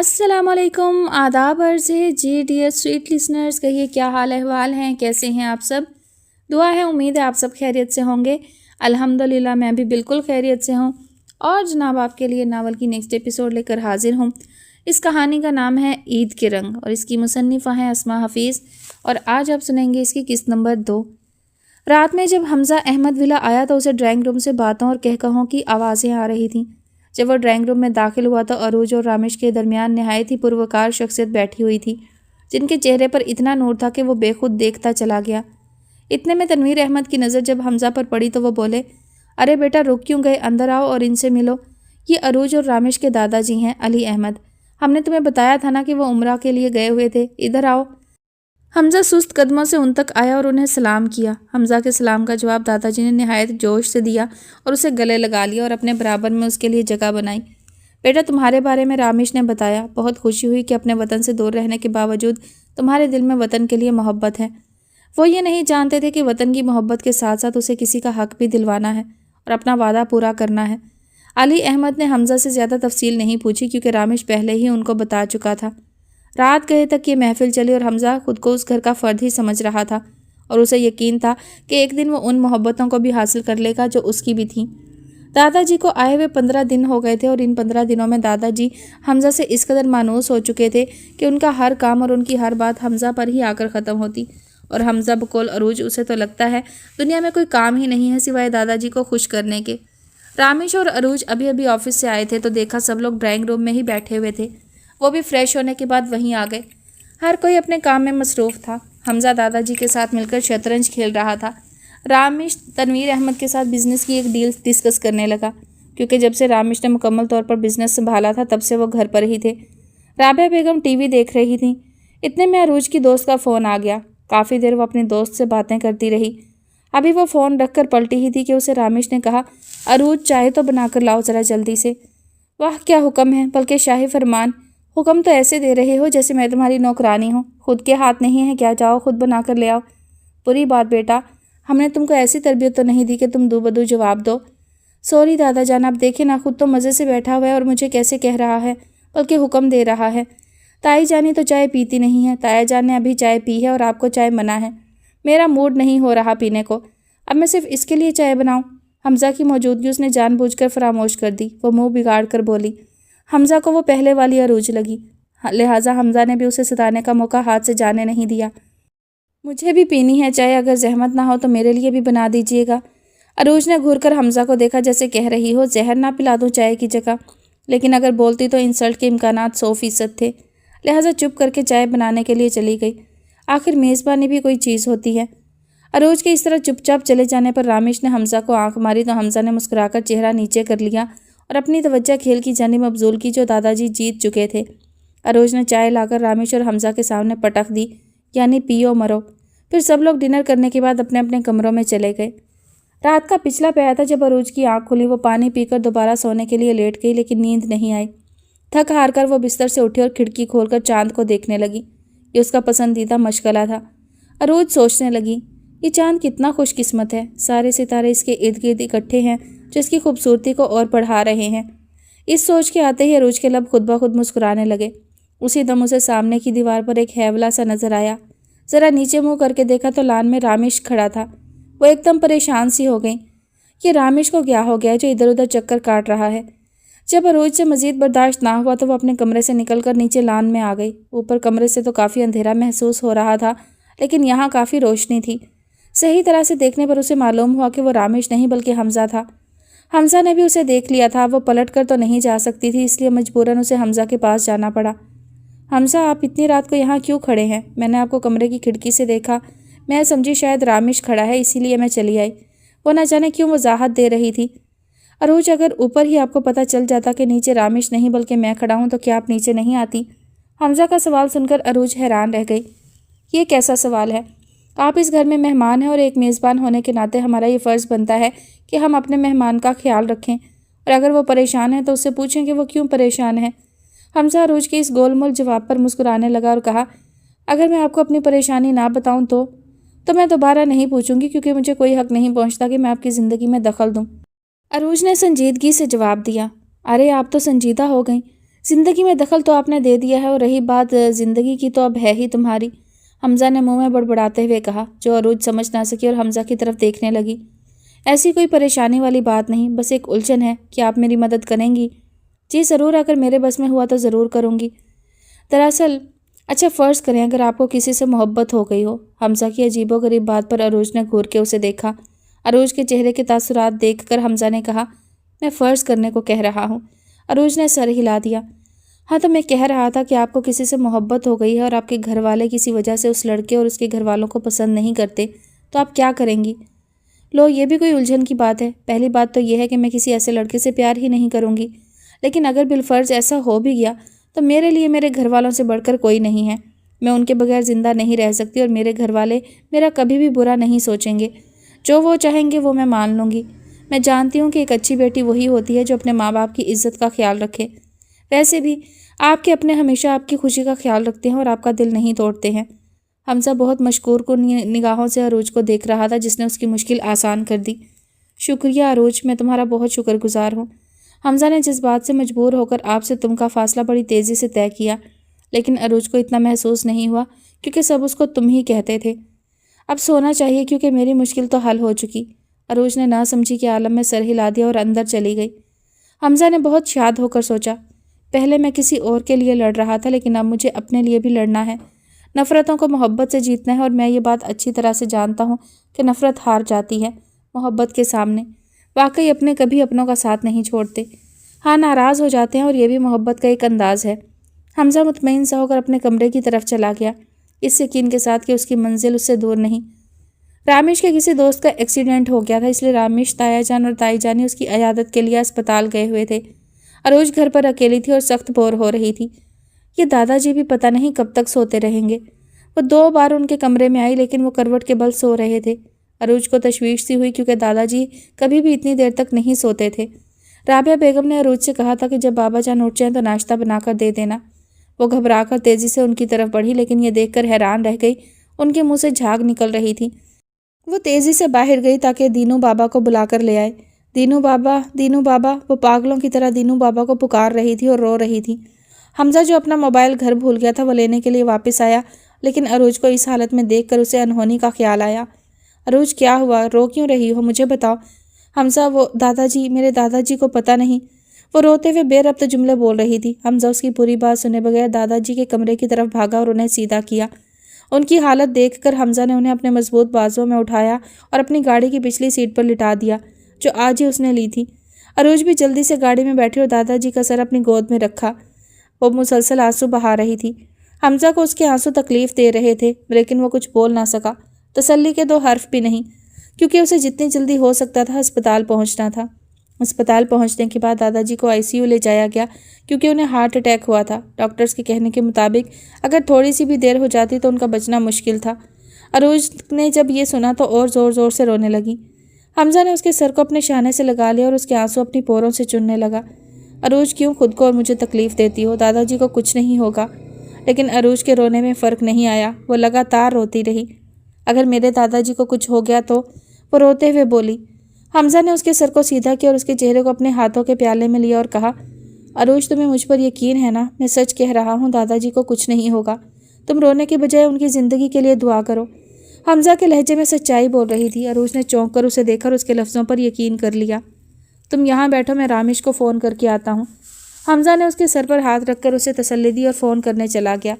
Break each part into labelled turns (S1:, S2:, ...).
S1: السلام علیکم، آداب عرض ہے جی ڈیئر سویٹ لسنرز، کہیے کیا حال احوال ہیں، کیسے ہیں آپ سب؟ دعا ہے، امید ہے آپ سب خیریت سے ہوں گے۔ الحمدللہ میں بھی بالکل خیریت سے ہوں، اور جناب آپ کے لیے ناول کی نیکسٹ ایپیسوڈ لے کر حاضر ہوں۔ اس کہانی کا نام ہے عید کے رنگ، اور اس کی مصنفہ ہیں اسماء حفیظ، اور آج آپ سنیں گے اس کی قسط نمبر 2۔ رات میں جب حمزہ احمد ولا آیا تو اسے ڈرائنگ روم سے باتوں اور کہکہوں کی آوازیں آ رہی تھیں۔ جب وہ ڈرائنگ روم میں داخل ہوا تو عروج اور رامش کے درمیان نہایت ہی پروقار شخصیت بیٹھی ہوئی تھی، جن کے چہرے پر اتنا نور تھا کہ وہ بے خود دیکھتا چلا گیا۔ اتنے میں تنویر احمد کی نظر جب حمزہ پر پڑی تو وہ بولے، ارے بیٹا رک کیوں گئے، اندر آؤ اور ان سے ملو۔ یہ عروج اور رامش کے دادا جی ہیں، علی احمد۔ ہم نے تمہیں بتایا تھا نا کہ وہ عمرہ کے لیے گئے ہوئے تھے، ادھر آؤ۔ حمزہ سست قدموں سے ان تک آیا اور انہیں سلام کیا۔ حمزہ کے سلام کا جواب دادا جی نے نہایت جوش سے دیا اور اسے گلے لگا لیا اور اپنے برابر میں اس کے لیے جگہ بنائی۔ بیٹا تمہارے بارے میں رامش نے بتایا، بہت خوشی ہوئی کہ اپنے وطن سے دور رہنے کے باوجود تمہارے دل میں وطن کے لیے محبت ہے۔ وہ یہ نہیں جانتے تھے کہ وطن کی محبت کے ساتھ ساتھ اسے کسی کا حق بھی دلوانا ہے اور اپنا وعدہ پورا کرنا ہے۔ علی احمد نے حمزہ سے زیادہ تفصیل نہیں پوچھی کیونکہ رامش پہلے ہی ان کو بتا چکا تھا۔ رات گئے تک یہ محفل چلی اور حمزہ خود کو اس گھر کا فرد ہی سمجھ رہا تھا، اور اسے یقین تھا کہ ایک دن وہ ان محبتوں کو بھی حاصل کر لے گا جو اس کی بھی تھیں۔ دادا جی کو آئے ہوئے 15 دن ہو گئے تھے، اور ان 15 دنوں میں دادا جی حمزہ سے اس قدر مانوس ہو چکے تھے کہ ان کا ہر کام اور ان کی ہر بات حمزہ پر ہی آ کر ختم ہوتی، اور حمزہ بقول عروج اسے تو لگتا ہے دنیا میں کوئی کام ہی نہیں ہے سوائے دادا جی کو خوش کرنے کے۔ رامش اور عروج ابھی ابھی آفس سے آئے تھے تو دیکھا سب لوگ ڈرائنگ روم میں ہی بیٹھے ہوئے تھے۔ وہ بھی فریش ہونے کے بعد وہیں آ گئے۔ ہر کوئی اپنے کام میں مصروف تھا۔ حمزہ دادا جی کے ساتھ مل کر شطرنج کھیل رہا تھا۔ رامش تنویر احمد کے ساتھ بزنس کی ایک ڈیل ڈسکس کرنے لگا، کیونکہ جب سے رامش نے مکمل طور پر بزنس سنبھالا تھا تب سے وہ گھر پر ہی تھے۔ رابعہ بیگم ٹی وی دیکھ رہی تھیں۔ اتنے میں عروج کی دوست کا فون آ گیا۔ کافی دیر وہ اپنی دوست سے باتیں کرتی رہی۔ ابھی وہ فون رکھ کر پلٹی ہی تھی کہ اسے رامش نے کہا، عروج چائے تو بنا کر لاؤ ذرا جلدی سے۔ واہ کیا حکم ہے، بلکہ شاہی فرمان۔ حکم تو ایسے دے رہے ہو جیسے میں تمہاری نوکرانی ہوں، خود کے ہاتھ نہیں ہے کیا، جاؤ خود بنا کر لے آؤ۔ بری بات بیٹا، ہم نے تم کو ایسی تربیت تو نہیں دی کہ تم دو بدو جواب دو۔ سوری دادا جان، آپ دیکھیں نا، خود تو مزے سے بیٹھا ہوا ہے اور مجھے کیسے کہہ رہا ہے، بلکہ حکم دے رہا ہے۔ تائی جانی تو چائے پیتی نہیں ہے، تایا جان نے ابھی چائے پی ہے اور آپ کو چائے منع ہے۔ میرا موڈ نہیں ہو رہا پینے کو، اب میں صرف اس کے لیے چائے بناؤں۔ حمزہ کی موجودگی اس نے جان بوجھ کر فراموش کر دی۔ وہ منہ بگاڑ کر بولی۔ حمزہ کو وہ پہلے والی عروج لگی، لہٰذا حمزہ نے بھی اسے ستانے کا موقع ہاتھ سے جانے نہیں دیا۔ مجھے بھی پینی ہے چائے، اگر زحمت نہ ہو تو میرے لیے بھی بنا دیجیے گا۔ عروج نے گھور کر حمزہ کو دیکھا جیسے کہہ رہی ہو زہر نہ پلا دوں چائے کی جگہ، لیکن اگر بولتی تو انسلٹ کے امکانات 100% تھے، لہٰذا چپ کر کے چائے بنانے کے لیے چلی گئی۔ آخر میزبانی بھی کوئی چیز ہوتی ہے۔ عروج کے اس طرح چپ چاپ چلے جانے پر رامش نے حمزہ کو آنکھ ماری تو حمزہ نے مسکرا کر چہرہ نیچے کر لیا اور اپنی توجہ کھیل کی جانب مبذول کی جو دادا جی جیت چکے تھے۔ عروج نے چائے لا کر رامش اور حمزہ کے سامنے پٹخ دی، یعنی پیو مرو۔ پھر سب لوگ ڈنر کرنے کے بعد اپنے اپنے کمروں میں چلے گئے۔ رات کا پچھلا پہر تھا جب عروج کی آنکھ کھلی۔ وہ پانی پی کر دوبارہ سونے کے لیے لیٹ گئی، لیکن نیند نہیں آئی۔ تھک ہار کر وہ بستر سے اٹھی اور کھڑکی کھول کر چاند کو دیکھنے لگی۔ یہ اس کا پسندیدہ مشغلہ تھا۔ عروج سوچنے لگی، یہ چاند کتنا خوش قسمت ہے، سارے ستارے اس کے ارد گرد اکٹھے ہیں جو اس کی خوبصورتی کو اور بڑھا رہے ہیں۔ اس سوچ کے آتے ہی عروج کے لب خود بخود مسکرانے لگے۔ اسی دم اسے سامنے کی دیوار پر ایک ہیولا سا نظر آیا۔ ذرا نیچے منہ کر کے دیکھا تو لان میں رامش کھڑا تھا۔ وہ ایک دم پریشان سی ہو گئی، یہ رامش کو کیا ہو گیا جو ادھر ادھر چکر کاٹ رہا ہے۔ جب عروج سے مزید برداشت نہ ہوا تو وہ اپنے کمرے سے نکل کر نیچے لان میں آ گئی۔ اوپر کمرے سے تو کافی اندھیرا محسوس ہو رہا تھا، لیکن یہاں کافی روشنی تھی۔ صحیح طرح سے دیکھنے پر اسے معلوم ہوا کہ وہ رامش نہیں بلکہ حمزہ تھا۔ حمزہ نے بھی اسے دیکھ لیا تھا۔ وہ پلٹ کر تو نہیں جا سکتی تھی، اس لیے مجبوراً اسے حمزہ کے پاس جانا پڑا۔ حمزہ آپ اتنی رات کو یہاں کیوں کھڑے ہیں؟ میں نے آپ کو کمرے کی کھڑکی سے دیکھا، میں سمجھی شاید رامش کھڑا ہے، اسی لیے میں چلی آئی۔ وہ نہ جانے کیوں وضاحت دے رہی تھی۔ عروج اگر اوپر ہی آپ کو پتہ چل جاتا کہ نیچے رامش نہیں بلکہ میں کھڑا ہوں تو کیا آپ نیچے نہیں آتی؟ حمزہ کا سوال سن کر عروج حیران رہ گئی۔ یہ کیسا سوال ہے؟ آپ اس گھر میں مہمان ہیں اور ایک میزبان ہونے کے ناطے ہمارا یہ فرض بنتا ہے کہ ہم اپنے مہمان کا خیال رکھیں، اور اگر وہ پریشان ہیں تو اس سے پوچھیں کہ وہ کیوں پریشان ہے۔ حمزہ عروج کے اس گول مول جواب پر مسکرانے لگا اور کہا، اگر میں آپ کو اپنی پریشانی نہ بتاؤں تو میں دوبارہ نہیں پوچھوں گی، کیونکہ مجھے کوئی حق نہیں پہنچتا کہ میں آپ کی زندگی میں دخل دوں۔ عروج نے سنجیدگی سے جواب دیا، ارے آپ تو سنجیدہ ہو گئیں، ज़िंदगी में दखल तो आपने दे दिया है, और रही बात ज़िंदगी की, तो अब है ही तुम्हारी, हमज़ा ने मुंह में बड़बड़ाते हुए कहा, जो अरूज समझ ना सकी और हमज़ा की तरफ देखने लगी। ऐसी कोई परेशानी वाली बात नहीं, बस एक उलझन है कि आप मेरी मदद करेंगी। जी ज़रूर, अगर मेरे बस में हुआ तो ज़रूर करूँगी। दरअसल अच्छा फ़र्ज़ करें अगर आपको किसी से मोहब्बत हो गई हो। हमज़ा की अजीबोगरीब बात पर अरूज ने घूर के उसे देखा। अरूज के चेहरे के तासुरात देखकर हमज़ा ने कहा, मैं फ़र्ज़ करने को कह रहा हूँ। अरूज ने सर हिला दिया। हाँ, तो मैं कह रहा था कि आपको किसी से मोहब्बत हो गई है और आपके घर वाले किसी वजह से उस लड़के और उसके घर वालों को पसंद नहीं करते, तो आप क्या करेंगी? लो, ये भी कोई उलझन की बात है। पहली बात तो यह है कि मैं किसी ऐसे लड़के से प्यार ही नहीं करूँगी, लेकिन अगर बिलफर्ज ऐसा हो भी गया तो मेरे लिए मेरे घर वालों से बढ़कर कोई नहीं है। मैं उनके बगैर ज़िंदा नहीं रह सकती, और मेरे घर वाले मेरा कभी भी बुरा नहीं सोचेंगे। जो वो चाहेंगे वो मैं मान लूँगी। मैं जानती हूँ कि एक अच्छी बेटी वही होती है जो अपने माँ बाप की इज़्ज़त का ख्याल रखे। वैसे भी आपके अपने हमेशा आपकी खुशी का ख्याल रखते हैं और आपका दिल नहीं तोड़ते हैं। हमज़ा बहुत मशकूर को निगाहों से अरूज को देख रहा था, जिसने उसकी मुश्किल आसान कर दी। शुक्रिया अरूज, मैं तुम्हारा बहुत शुक्रगुजार हूँ। हमज़ा ने जिस बात से मजबूर होकर आपसे तुम का फ़ासला बड़ी तेज़ी से तय किया, लेकिन अरूज को इतना महसूस नहीं हुआ क्योंकि सब उसको तुम ही कहते थे। अब सोना चाहिए क्योंकि मेरी मुश्किल तो हल हो चुकी। अरूज ने ना समझी के आलम में सर हिला दिया और अंदर चली गई। हमज़ा ने बहुत शाद होकर सोचा, पहले मैं किसी और के लिए लड़ रहा था, लेकिन अब मुझे अपने लिए भी लड़ना है। नफ़रतों को मोहब्बत से जीतना है, और मैं ये बात अच्छी तरह से जानता हूँ कि नफ़रत हार जाती है मोहब्बत के सामने। वाकई अपने कभी अपनों का साथ नहीं छोड़ते। हाँ, नाराज़ हो जाते हैं, और ये भी मोहब्बत का एक अंदाज़ है। हमज़ा मुतमईन सा होकर अपने कमरे की तरफ चला गया, इस यकीन के साथ कि उसकी मंजिल उससे दूर नहीं। रामेश के किसी दोस्त का एक्सीडेंट हो गया था, इसलिए रामेश, ताया जान और ताई जानी उसकी इयादत के लिए अस्पताल गए हुए थे। अरोज घर पर अकेली थी और सख्त बोर हो रही थी। ये दादाजी भी पता नहीं कब तक सोते रहेंगे। वो 2 बार उनके कमरे में आई, लेकिन वो करवट के बल सो रहे थे। अरूज को तशवीश सी हुई क्योंकि दादाजी कभी भी इतनी देर तक नहीं सोते थे। राबिया बेगम ने अरूज से कहा था कि जब बाबा जान उठ जाएं तो नाश्ता बनाकर दे देना। वो घबराकर तेजी से उनकी तरफ बढ़ी, लेकिन ये देखकर हैरान रह गई। उनके मुंह से झाग निकल रही थी। वो तेजी से बाहर गई ताकि दीनू बाबा को बुलाकर ले आए। दीनू बाबा, दीनू बाबा, वो पागलों की तरह दीनू बाबा को पुकार रही थी और रो रही थी। हमज़ा जो अपना मोबाइल घर भूल गया था, वो लेने के लिए वापस आया, लेकिन अरूज को इस हालत में देखकर उसे अनहोनी का ख्याल आया। अरूज, क्या हुआ? रो क्यों रही हो? मुझे बताओ। हमज़ा, वो दादाजी, मेरे दादाजी को पता नहीं। वो रोते हुए बेरब्त जुमले बोल रही थी। हमज़ा उसकी पूरी बात सुने बगैर दादाजी के कमरे की तरफ भागा और उन्हें सीधा किया। उनकी हालत देखकर हमज़ा ने उन्हें अपने मजबूत बाजुओं में उठाया और अपनी गाड़ी की पिछली सीट पर लिटा दिया, जो आज ही उसने ली थी। अरूज भी जल्दी से गाड़ी में बैठी और दादाजी का सर अपनी गोद में रखा। वो मुसलसल आंसू बहा रही थी। हमज़ा को उसके आंसू तकलीफ़ दे रहे थे, लेकिन वो कुछ बोल ना सका। तसल्ली के 2 हर्फ भी नहीं, क्योंकि उसे जितनी जल्दी हो सकता था अस्पताल पहुंचना था। अस्पताल पहुंचने के बाद दादाजी को आईसीयू ले जाया गया, क्योंकि उन्हें हार्ट अटैक हुआ था। डॉक्टर्स के कहने के मुताबिक अगर थोड़ी सी भी देर हो जाती तो उनका बचना मुश्किल था। अरूज ने जब ये सुना तो और ज़ोर ज़ोर से रोने लगी। हमज़ा ने उसके सर को अपने शाने से लगा लिया और उसके आंसू अपनी पोरों से चुनने लगा। अरूज, क्यों खुद को और मुझे तकलीफ़ देती हो? दादाजी को कुछ नहीं होगा। लेकिन अरूज के रोने में फ़र्क नहीं आया। वो लगातार रोती रही। अगर मेरे दादाजी को कुछ हो गया तो? वो रोते हुए बोली। हमज़ा ने उसके सर को सीधा किया और उसके चेहरे को अपने हाथों के प्याले में लिया और कहा, अरूज, तुम्हें मुझ पर यकीन है ना? मैं सच कह रहा हूँ, दादाजी को कुछ नहीं होगा। तुम रोने के बजाय उनकी ज़िंदगी के लिए दुआ करो। हमज़ा के लहजे में सच्चाई बोल रही थी। अरूज ने चौंक कर उसे देखकर उसके लफ्ज़ों पर यकीन कर लिया। तुम यहाँ बैठो, मैं रामेश को फ़ोन करके आता हूँ। हमज़ा ने उसके सर पर हाथ रखकर उसे तसल्ली दी और फ़ोन करने चला गया,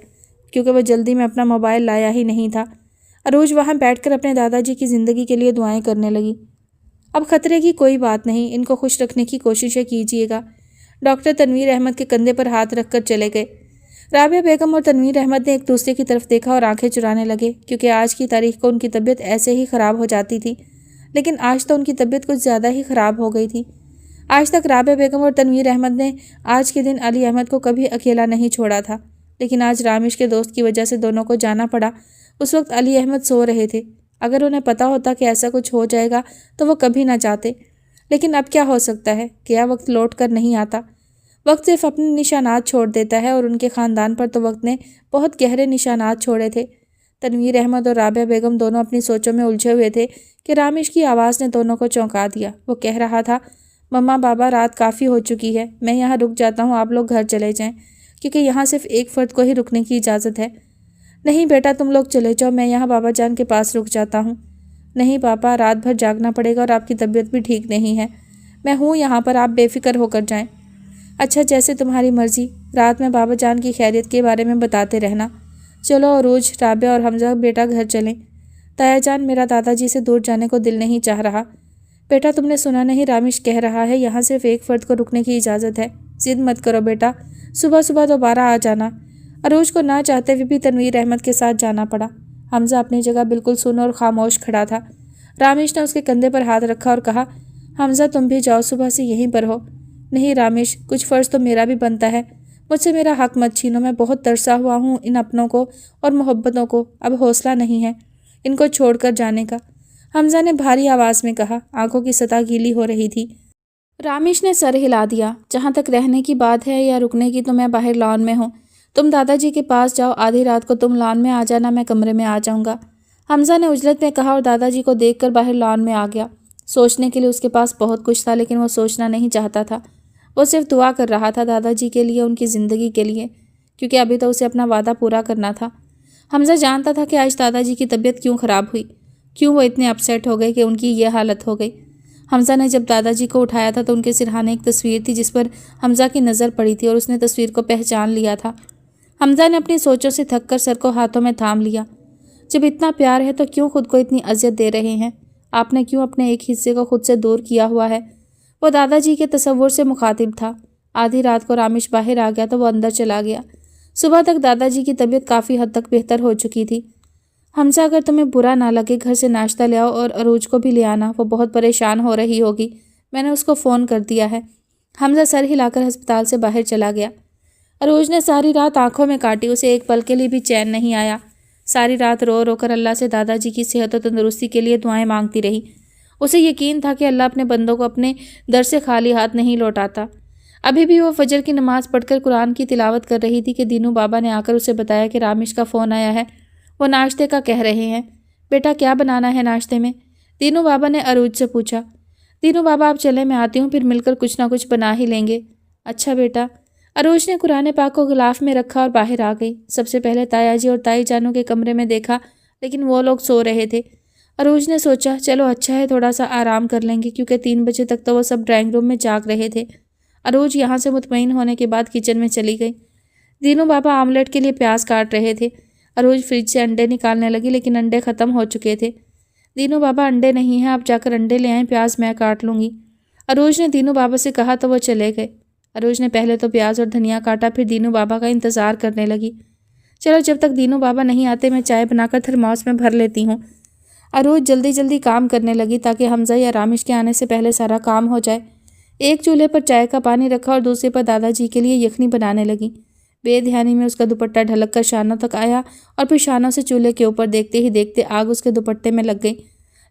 S1: क्योंकि वह जल्दी में अपना मोबाइल लाया ही नहीं था। अरूज वहाँ बैठकर अपने दादाजी की ज़िंदगी के लिए दुआएं करने लगी। अब खतरे की कोई बात नहीं, इनको खुश रखने की कोशिशें कीजिएगा। डॉक्टर तनवीर अहमद के कंधे पर हाथ रखकर चले गए। राबिया बेगम और तनवीर अहमद ने एक दूसरे की तरफ देखा और आंखें चुराने लगे, क्योंकि आज की तारीख को उनकी तबीयत ऐसे ही ख़राब हो जाती थी, लेकिन आज तो उनकी तबीयत कुछ ज़्यादा ही ख़राब हो गई थी। आज तक राबिया बेगम और तनवीर अहमद ने आज के दिन अली अहमद को कभी अकेला नहीं छोड़ा था, लेकिन आज रामेश के दोस्त की वजह से दोनों को जाना पड़ा। उस वक्त अली अहमद सो रहे थे। अगर उन्हें पता होता कि ऐसा कुछ हो जाएगा तो वो कभी ना जाते, लेकिन अब क्या हो सकता है? क्या वक्त लौट कर नहीं आता? वक्त सिर्फ अपने निशानात छोड़ देता है, और उनके ख़ानदान पर तो वक्त ने बहुत गहरे निशानात छोड़े थे। तनवीर अहमद और राबिया बेगम दोनों अपनी सोचों में उलझे हुए थे कि रामेश की आवाज़ ने दोनों को चौंका दिया। वो कह रहा था, مما بابا رات کافی ہو چکی ہے، میں یہاں رک جاتا ہوں، آپ لوگ گھر چلے جائیں، کیونکہ یہاں صرف ایک فرد کو ہی رکنے کی اجازت ہے۔ نہیں بیٹا تم لوگ چلے جاؤ، میں یہاں بابا جان کے پاس رک جاتا ہوں۔ نہیں پاپا، رات بھر جاگنا پڑے گا اور آپ کی طبیعت بھی ٹھیک نہیں ہے، میں ہوں یہاں پر، آپ بے فکر ہو کر جائیں۔ اچھا جیسے تمہاری مرضی، رات میں بابا جان کی خیریت کے بارے میں بتاتے رہنا۔ چلو عروج، رابعہ اور حمزہ بیٹا گھر چلیں۔ تایا جان میرا دادا جی سے دور جانے کو دل نہیں چاہ رہا۔ بیٹا تم نے سنا نہیں، رامش کہہ رہا ہے یہاں صرف ایک فرد کو رکنے کی اجازت ہے، ضد مت کرو بیٹا، صبح صبح دوبارہ آ جانا۔ عروج کو نہ چاہتے ہوئے بھی تنویر احمد کے ساتھ جانا پڑا۔ حمزہ اپنی جگہ بالکل سن اور خاموش کھڑا تھا۔ رامش نے اس کے کندھے پر ہاتھ رکھا اور کہا، حمزہ تم بھی جاؤ، صبح سے یہیں پر ہو۔ نہیں رامش، کچھ فرض تو میرا بھی بنتا ہے، مجھ سے میرا حق مت چھینو، میں بہت ترسا ہوا ہوں ان اپنوں کو اور محبتوں کو، اب حوصلہ نہیں ہے ان کو چھوڑ کر جانے کا، حمزہ نے بھاری آواز میں کہا، آنکھوں کی سطح گیلی ہو رہی تھی۔ رامش نے سر ہلا دیا، جہاں تک رہنے کی بات ہے یا رکنے کی تو میں باہر لان میں ہوں، تم دادا جی کے پاس جاؤ، آدھی رات کو تم لان میں آ جانا، میں کمرے میں آ جاؤں گا، حمزہ نے عجلت میں کہا اور دادا جی کو دیکھ کر باہر لان میں آ گیا۔ سوچنے کے لیے اس کے پاس بہت کچھ تھا، لیکن وہ سوچنا نہیں چاہتا تھا، وہ صرف دعا کر رہا تھا دادا جی کے لیے، ان کی زندگی کے لیے، کیونکہ ابھی تو اسے اپنا وعدہ پورا کرنا تھا۔ حمزہ جانتا تھا کہ آج دادا جی کی طبیعت کیوں خراب ہوئی، کیوں وہ اتنے اپسیٹ ہو گئے کہ ان کی یہ حالت ہو گئی۔ حمزہ نے جب دادا جی کو اٹھایا تھا تو ان کے سرہانے ایک تصویر تھی جس پر حمزہ کی نظر پڑی تھی اور اس نے تصویر کو پہچان لیا تھا۔ حمزہ نے اپنی سوچوں سے تھک کر سر کو ہاتھوں میں تھام لیا۔ جب اتنا پیار ہے تو کیوں خود کو اتنی اذیت دے رہے ہیں؟ آپ نے کیوں اپنے ایک حصے کو خود سے دور کیا ہوا ہے؟ وہ دادا جی کے تصور سے مخاطب تھا۔ آدھی رات کو رامش باہر آ گیا تو وہ اندر چلا گیا۔ صبح تک دادا جی کی طبیعت کافی حد تک بہتر ہو چکی تھی۔ حمزہ اگر تمہیں برا نہ لگے گھر سے ناشتہ لے آؤ اور عروج کو بھی لے آنا، وہ بہت پریشان ہو رہی ہوگی، میں نے اس کو فون کر دیا ہے۔ حمزہ سر ہلا کر ہسپتال سے باہر چلا گیا۔ عروج نے ساری رات آنکھوں میں کاٹی، اسے ایک پل کے لیے بھی چین نہیں آیا۔ ساری رات رو رو کر اللہ سے دادا جی کی صحت و تندرستی کے لیے دعائیں مانگتی رہی۔ اسے یقین تھا کہ اللہ اپنے بندوں کو اپنے در سے خالی ہاتھ نہیں لوٹاتا۔ ابھی بھی وہ فجر کی نماز پڑھ کر قرآن کی تلاوت کر رہی تھی کہ دینو بابا نے آ کر اسے بتایا کہ رامش کا فون آیا ہے، وہ ناشتے کا کہہ رہے ہیں۔ بیٹا کیا بنانا ہے ناشتے میں؟ دینو بابا نے عروج سے پوچھا۔ دینو بابا آپ چلے، میں آتی ہوں، پھر مل کر کچھ نہ کچھ بنا ہی لیں گے۔ اچھا بیٹا۔ عروج نے قرآن پاک کو غلاف میں رکھا اور باہر آ گئی۔ سب سے پہلے تایا جی اور تائی جانوں کے کمرے میں دیکھا، لیکن وہ لوگ سو رہے تھے۔ عروج نے سوچا چلو اچھا ہے، تھوڑا سا آرام کر لیں گے، کیونکہ 3 بجے تک تو وہ سب ڈرائنگ روم میں جاگ رہے تھے۔ عروج یہاں سے مطمئن ہونے کے بعد کچن میں چلی گئی۔ دینو بابا آملیٹ کے لیے پیاز کاٹ رہے تھے۔ عروج فریج سے انڈے نکالنے لگی، لیکن انڈے ختم ہو چکے تھے۔ دینو بابا انڈے نہیں ہیں، آپ جا کر انڈے لے آئیں، پیاز میں کاٹ لوں گی، عروج نے دینو بابا سے کہا تو وہ چلے گئے۔ عروج نے پہلے تو پیاز اور دھنیا کاٹا، پھر دینو بابا کا انتظار کرنے لگی۔ چلو جب تک دینو بابا نہیں آتے میں چائے بنا کر تھرماس میں بھر لیتی ہوں۔ عروج جلدی جلدی کام کرنے لگی تاکہ حمزہ یا رامش کے آنے سے پہلے سارا کام ہو جائے۔ ایک چولہے پر چائے کا پانی رکھا اور دوسرے پر دادا جی کے لیے یخنی بنانے لگی۔ بے دھیانی میں اس کا دوپٹہ ڈھلک کر شانوں تک آیا اور پھر شانوں سے چولہے کے اوپر دیکھتے ہی دیکھتے آگ اس کے دوپٹے میں لگ گئی،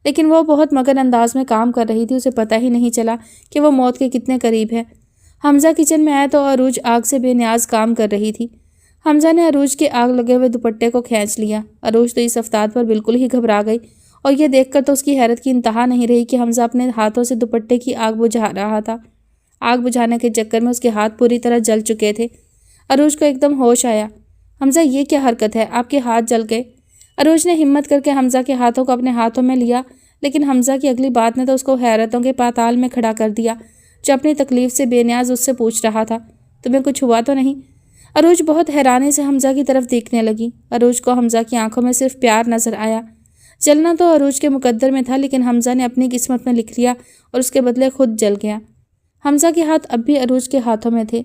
S1: لیکن وہ بہت مگن انداز میں کام کر رہی تھی، اسے پتہ ہی نہیں چلا کہ وہ موت کے کتنے قریب ہے۔ حمزہ کچن میں آیا تو عروج آگ سے بے نیاز کام کر رہی تھی۔ حمزہ نے عروج کے آگ لگے ہوئے دوپٹے کو کھینچ لیا۔ عروج تو اس افتاد پر بالکل ہی گھبرا گئی، اور یہ دیکھ کر تو اس کی حیرت کی انتہا نہیں رہی کہ حمزہ اپنے ہاتھوں سے دوپٹے کی آگ بجھا رہا تھا۔ آگ بجھانے کے چکر میں اس کے ہاتھ پوری طرح جل چکے تھے۔ عروج کو ایک دم ہوش آیا۔ حمزہ یہ کیا حرکت ہے، آپ کے ہاتھ جل گئے؟ عروج نے ہمت کر کے حمزہ کے ہاتھوں کو اپنے ہاتھوں میں لیا، لیکن حمزہ کی اگلی بات نے تو اس کو حیرتوں کے پاتال میں کھڑا کر دیا، جو اپنی تکلیف سے بے نیاز اس سے پوچھ رہا تھا، تمہیں کچھ ہوا تو نہیں؟ عروج بہت حیرانی سے حمزہ کی طرف دیکھنے لگی۔ عروج کو حمزہ کی آنکھوں میں صرف پیار نظر آیا۔ جلنا تو عروج کے مقدر میں تھا، لیکن حمزہ نے اپنی قسمت میں لکھ لیا اور اس کے بدلے خود جل گیا۔ حمزہ کے ہاتھ اب بھی عروج کے ہاتھوں میں تھے۔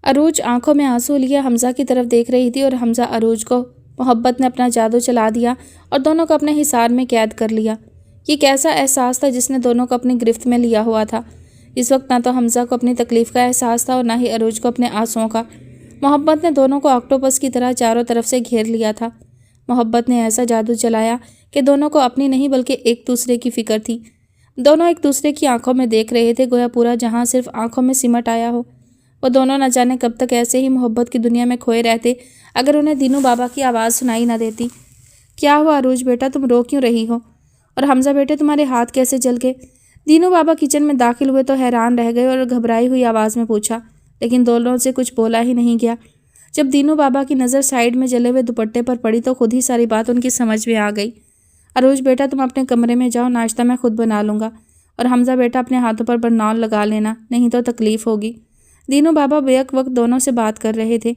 S1: عروج آنکھوں میں آنسو لیے حمزہ کی طرف دیکھ رہی تھی، اور حمزہ عروج کو محبت نے اپنا جادو چلا دیا اور دونوں کو اپنے حصار میں قید کر لیا۔ یہ کیسا احساس تھا جس نے دونوں کو اپنی گرفت میں لیا ہوا تھا؟ اس وقت نہ تو حمزہ کو اپنی تکلیف کا احساس تھا اور نہ ہی عروج کو اپنے آنسوؤں کا۔ محبت نے دونوں کو آکٹوپس کی طرح چاروں طرف سے گھیر لیا تھا۔ محبت نے ایسا جادو چلایا کہ دونوں کو اپنی نہیں بلکہ ایک دوسرے کی فکر تھی۔ دونوں ایک دوسرے کی آنکھوں میں دیکھ رہے تھے، گویا پورا جہاں صرف آنکھوں میں سمٹ آیا ہو۔ وہ دونوں نہ جانے کب تک ایسے ہی محبت کی دنیا میں کھوئے رہتے اگر انہیں دینو بابا کی آواز سنائی نہ دیتی۔ کیا ہوا عروج بیٹا، تم رو کیوں رہی ہو؟ اور حمزہ بیٹے تمہارے ہاتھ کیسے جل گئے؟ दीनू बाबा किचन में दाखिल हुए तो हैरान रह गए और घबराई हुई आवाज़ में पूछा, लेकिन दोनों से कुछ बोला ही नहीं गया। जब दीनू बाबा की नज़र साइड में जले हुए दुपट्टे पर पड़ी तो खुद ही सारी बात उनकी समझ में आ गई। अरोज बेटा, तुम अपने कमरे में जाओ, नाश्ता मैं खुद बना लूँगा, और हमजा बेटा अपने हाथों पर बरनौल लगा लेना, नहीं तो तकलीफ़ होगी। दीनू बाबा बेक वक्त दोनों से बात कर रहे थे।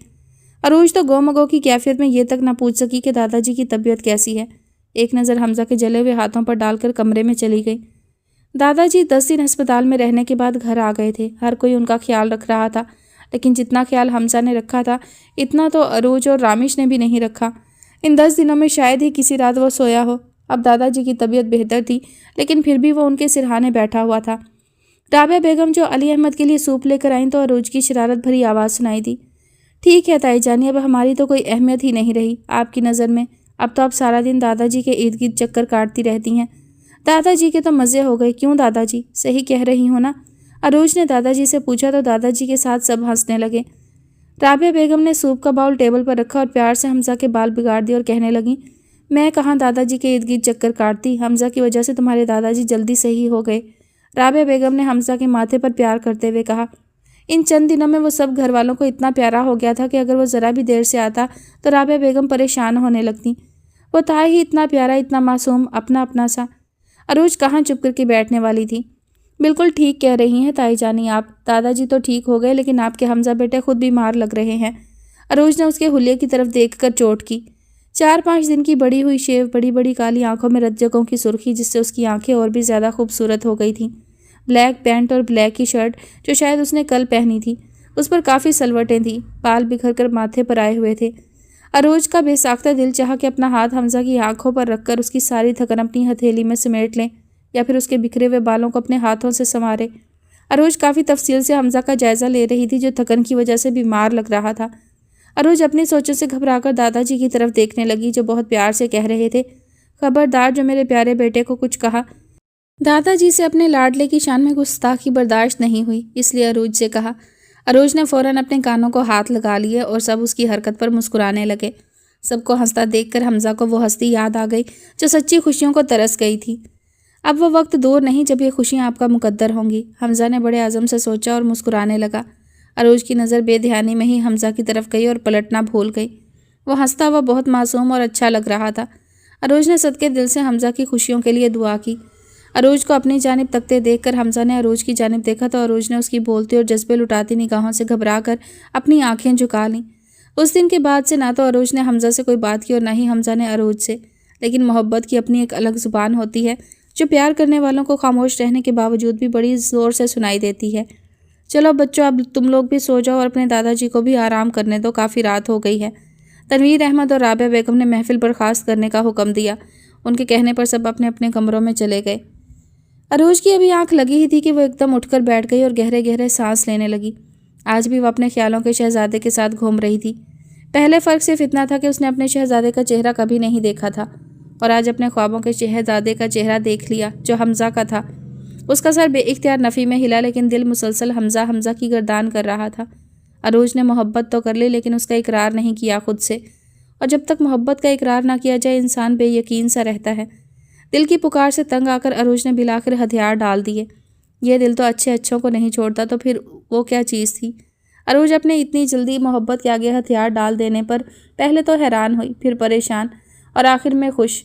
S1: अरोज तो गोमगो की कैफियत में ये तक ना पूछ सकी कि दादाजी की तबीयत कैसी है। एक नज़र हमजा के जले हुए हाथों पर डालकर कमरे में चली गई। दादाजी 10 दिन अस्पताल में रहने के बाद घर आ गए थे। हर कोई उनका ख्याल रख रहा था, लेकिन जितना ख्याल हमजा ने रखा था इतना तो अरोज और रामिश ने भी नहीं रखा। इन 10 दिनों में शायद ही किसी रात वो सोया हो। अब दादाजी की तबीयत बेहतर थी, लेकिन फिर भी वो उनके सिरहाने बैठा हुआ था। राबिया बेगम जो अली अहमद के लिए सूप लेकर आईं तो अरोज की शरारत भरी आवाज़ सुनाई दी। ठीक है ताई जानी, अब हमारी तो कोई अहमियत ही नहीं रही आपकी नज़र में। अब तो आप सारा दिन दादाजी के इर्द गिर्द चक्कर काटती रहती हैं। दादाजी के तो मज़े हो गए। क्यों दादाजी, सही कह रही हो ना? अरोज ने दादाजी से पूछा तो दादाजी के साथ सब हंसने लगे। राबिया बेगम ने सूप का बाउल टेबल पर रखा और प्यार से हमजा के बाल बिगाड़ दिए और कहने लगी, मैं कहाँ दादाजी के इर्द गिर्द चक्कर काटती, हमजा की वजह से तुम्हारे दादाजी जल्दी सही हो गए। राबिया बेगम ने हमजा के माथे पर प्यार करते हुए कहा। इन चंद दिनों में वो सब घर वालों को इतना प्यारा हो गया था कि अगर वो ज़रा भी देर से आता तो राबिया बेगम परेशान होने लगती। वो था ही इतना प्यारा, इतना मासूम, अपना अपना सा। अरोज कहाँ चुप करके बैठने वाली थी। बिल्कुल ठीक कह रही हैं ताई जानी आप, दादाजी तो ठीक हो गए, लेकिन आपके हमजा बेटे खुद बीमार लग रहे हैं। अरोज ने उसके हुलिये की तरफ देखकर चोट की। 4-5 दिन की बड़ी हुई शेव, बड़ी बड़ी काली आंखों में रज्जकों की सुर्खी, जिससे उसकी आंखें और भी ज़्यादा खूबसूरत हो गई थीं। ब्लैक पैंट और ब्लैक की शर्ट जो शायद उसने कल पहनी थी, उस पर काफ़ी सलवटें थीं। बाल बिखर कर माथे पर आए हुए थे। अरोज का बेसाख्ता दिल चाहा कि अपना हाथ हमजा की आंखों पर रखकर उसकी सारी थकन अपनी हथेली में समेट लें, या फिर उसके बिखरे हुए बालों को अपने हाथों से संवारे। अरोज काफ़ी तफसील से हमजा का जायज़ा ले रही थी, जो थकन की वजह से बीमार लग रहा था। अरोज अपनी सोचों से घबराकर दादाजी की तरफ देखने लगी, जो बहुत प्यार से कह रहे थे, खबरदार जो मेरे प्यारे बेटे को कुछ कहा। दादाजी से अपने लाडले की शान में गुस्ताखी बर्दाश्त नहीं हुई, इसलिए अरोज से कहा। अरोज ने फ़ौरन अपने कानों को हाथ लगा लिए और सब उसकी हरकत पर मुस्कुराने लगे। सबको हंसता देखकर हमजा को वो हस्ती याद आ गई जो सच्ची खुशियों को तरस गई थी। अब वो वक्त दूर नहीं जब ये खुशियाँ आपका मुकद्दर होंगी, हमजा ने बड़े आज़म से सोचा और मुस्कुराने लगा। अरोज की नज़र बेध्यानी में ही हमजा की तरफ गई और पलटना भूल गई। वो हंसता हुआ बहुत मासूम और अच्छा लग रहा था। अरोज ने सदके दिल से हमजा की खुशियों के लिए दुआ की। अरोज को अपनी जानिब तकते देखकर हमजा ने अरोज की जानिब देखा तो अरोज ने उसकी बोलती और जज्बे लुटाती निगाहों से घबरा कर अपनी आंखें झुका लीं। उस दिन के बाद से ना तो अरोज ने हमजा से कोई बात की और ना ही हमजा ने अरोज से, लेकिन मोहब्बत की अपनी एक अलग ज़ुबान होती है जो प्यार करने वालों को खामोश रहने के बावजूद भी बड़ी ज़ोर से सुनाई देती है। चलो बच्चों, अब तुम लोग भी सो जाओ और अपने दादाजी को भी आराम करने दो, काफ़ी रात हो गई है। तनवीर अहमद और राबिया बेगम ने महफिल बर्खास्त करने का हुक्म दिया। उनके कहने पर सब अपने अपने कमरों में चले गए। अरोज की अभी आंख लगी ही थी कि वो एकदम उठकर बैठ गई और गहरे गहरे सांस लेने लगी। आज भी वो अपने ख्यालों के शहजादे के साथ घूम रही थी। पहले फ़र्क सिर्फ इतना था कि उसने अपने शहजादे का चेहरा कभी नहीं देखा था, और आज अपने ख्वाबों के शहजादे का चेहरा देख लिया जो हमजा का था। उसका सर बेइख्तियार नफ़ी में हिला, लेकिन दिल मुसलसल हमजा हमजा की गर्दान कर रहा था। अरोज ने मोहब्बत तो कर ली, लेकिन उसका इकरार नहीं किया खुद से, और जब तक मोहब्बत का इकरार ना किया जाए इंसान बेयकीन सा रहता है। दिल की पुकार से तंग आकर अरोज ने बिलाखिर हथियार डाल दिए। ये दिल तो अच्छे अच्छों को नहीं छोड़ता, तो फिर वो क्या चीज़ थी? अरोज अपने इतनी जल्दी मोहब्बत के आगे हथियार डाल देने पर पहले तो हैरान हुई, फिर परेशान और आखिर में खुश,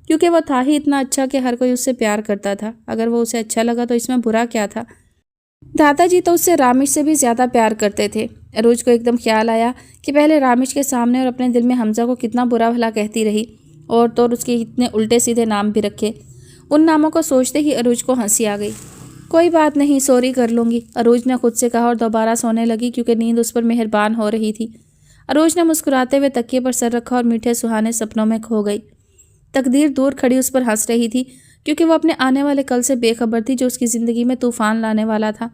S1: क्योंकि वो था ही इतना अच्छा कि हर कोई उससे प्यार करता था। अगर वो उसे अच्छा लगा तो इसमें बुरा क्या था? दादाजी तो उससे रामिश से भी ज़्यादा प्यार करते थे। अरोज को एकदम ख्याल आया कि पहले रामिश के सामने और अपने दिल में हमजा को कितना बुरा भला कहती रही, और तो उसके इतने उल्टे सीधे नाम भी रखे। उन नामों को सोचते ही अरोज को हंसी आ गई। कोई बात नहीं, सॉरी कर लूँगी, अरोज ने खुद से कहा और दोबारा सोने लगी, क्योंकि नींद उस पर मेहरबान हो रही थी। अरोज ने मुस्कुराते हुए तकिए पर सर रखा और मीठे सुहाने सपनों में खो गई। तकदीर दूर खड़ी उस पर हंस रही थी, क्योंकि वो अपने आने वाले कल से बेखबर थी जो उसकी ज़िंदगी में तूफान लाने वाला था।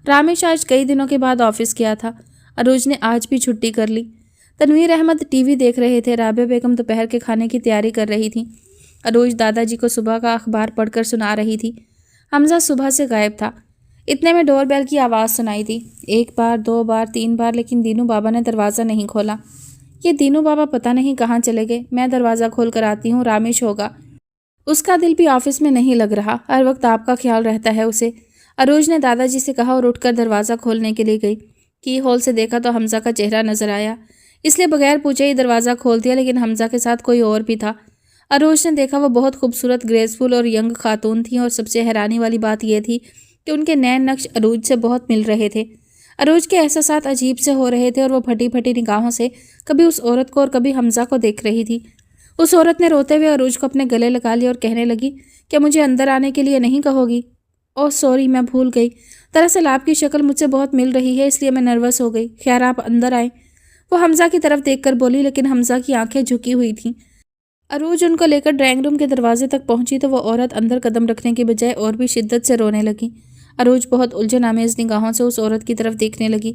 S1: रामिश आज कई दिनों के बाद ऑफिस गया था। अरोज ने आज भी छुट्टी कर ली। तनवीर अहमद टीवी देख रहे थे। राबिया बेगम दोपहर के खाने की तैयारी कर रही थी। अरोज दादाजी को सुबह का अखबार पढ़कर सुना रही थी। हमजा सुबह से गायब था। इतने में डोरबेल की आवाज़ सुनाई दी। 1 बार, 2 बार, 3 बार, लेकिन दीनू बाबा ने दरवाज़ा नहीं खोला। ये दीनू बाबा पता नहीं कहाँ चले गए। मैं दरवाज़ा खोल कर आती हूँ, रामिश होगा। اس کا دل بھی آفس میں نہیں لگ رہا، ہر وقت آپ کا خیال رہتا ہے اسے۔ اروج نے دادا جی سے کہا اور اٹھ کر دروازہ کھولنے کے لیے گئی۔ کی ہول سے دیکھا تو حمزہ کا چہرہ نظر آیا، اس لیے بغیر پوچھے ہی دروازہ کھول دیا، لیکن حمزہ کے ساتھ کوئی اور بھی تھا۔ اروج نے دیکھا وہ بہت خوبصورت، گریسفل اور ینگ خاتون تھیں، اور سب سے حیرانی والی بات یہ تھی کہ ان کے نین نقش اروج سے بہت مل رہے تھے۔ اروج کے احساسات عجیب سے ہو رہے تھے اور وہ پھٹی پھٹی نگاہوں سے کبھی اس عورت کو اور کبھی حمزہ کو دیکھ رہی تھی۔ اس عورت نے روتے ہوئے اروج کو اپنے گلے لگا لیا اور کہنے لگی، کیا مجھے اندر آنے کے لیے نہیں کہو گی؟ اوہ سوری، میں بھول گئی، دراصل آپ کی شکل مجھ سے بہت مل رہی ہے، اس لیے میں نروس ہو گئی، خیر آپ اندر آئیں۔ وہ حمزہ کی طرف دیکھ کر بولی، لیکن حمزہ کی آنکھیں جھکی ہوئی تھیں۔ اروج ان کو لے کر ڈرائنگ روم کے دروازے تک پہنچی تو وہ عورت اندر قدم رکھنے کی بجائے اور بھی شدت سے رونے لگی۔ اروج بہت الجھن آمیز نگاہوں سے اس عورت کی طرف دیکھنے لگی۔